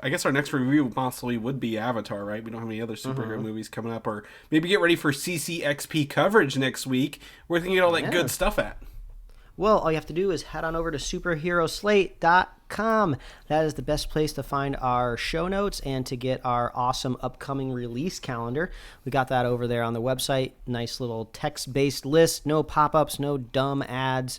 I guess our next review possibly would be Avatar, right? We don't have any other superhero movies coming up. Or maybe get ready for CCXP coverage next week. Where can you get all that good stuff at? Well, all you have to do is head on over to superheroslate.com superheroslate.com. That is the best place to find our show notes and to get our awesome upcoming release calendar. We got that over there on the website. Nice little text-based list. No pop-ups, no dumb ads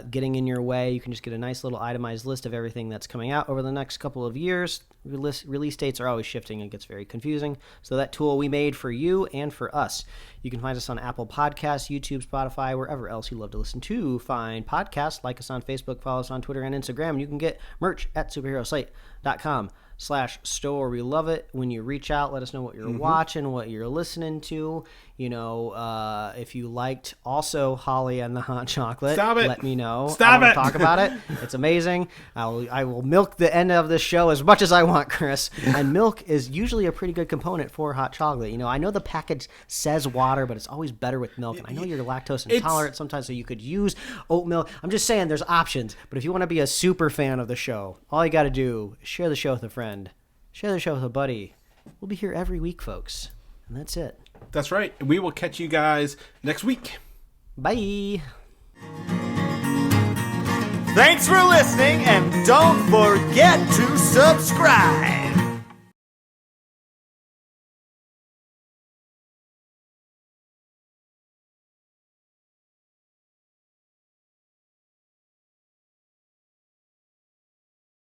getting in your way. You can just get a nice little itemized list of everything that's coming out over the next couple of years. Release dates are always shifting. It gets very confusing. So that tool we made for you and for us. You can find us on Apple Podcasts, YouTube, Spotify, wherever else you love to listen to. Find podcasts. Like us on Facebook. Follow us on Twitter and Instagram. And you can get merch at superheroslate.com/store. We love it when you reach out. Let us know what you're watching, what you're listening to. You know, if you liked also Holly and the Hot Chocolate, let me know. Stop it. Talk about it. It's amazing. I will milk the end of this show as much as I want, Chris. And milk is usually a pretty good component for hot chocolate. You know, I know the package says water, but it's always better with milk. And I know you're lactose intolerant sometimes, so you could use oat milk. I'm just saying there's options. But if you want to be a super fan of the show, all you got to do is share the show with a friend. Share the show with a buddy. We'll be here every week, folks. And that's it. That's right. We will catch you guys next week. Bye. Thanks for listening, and don't forget to subscribe.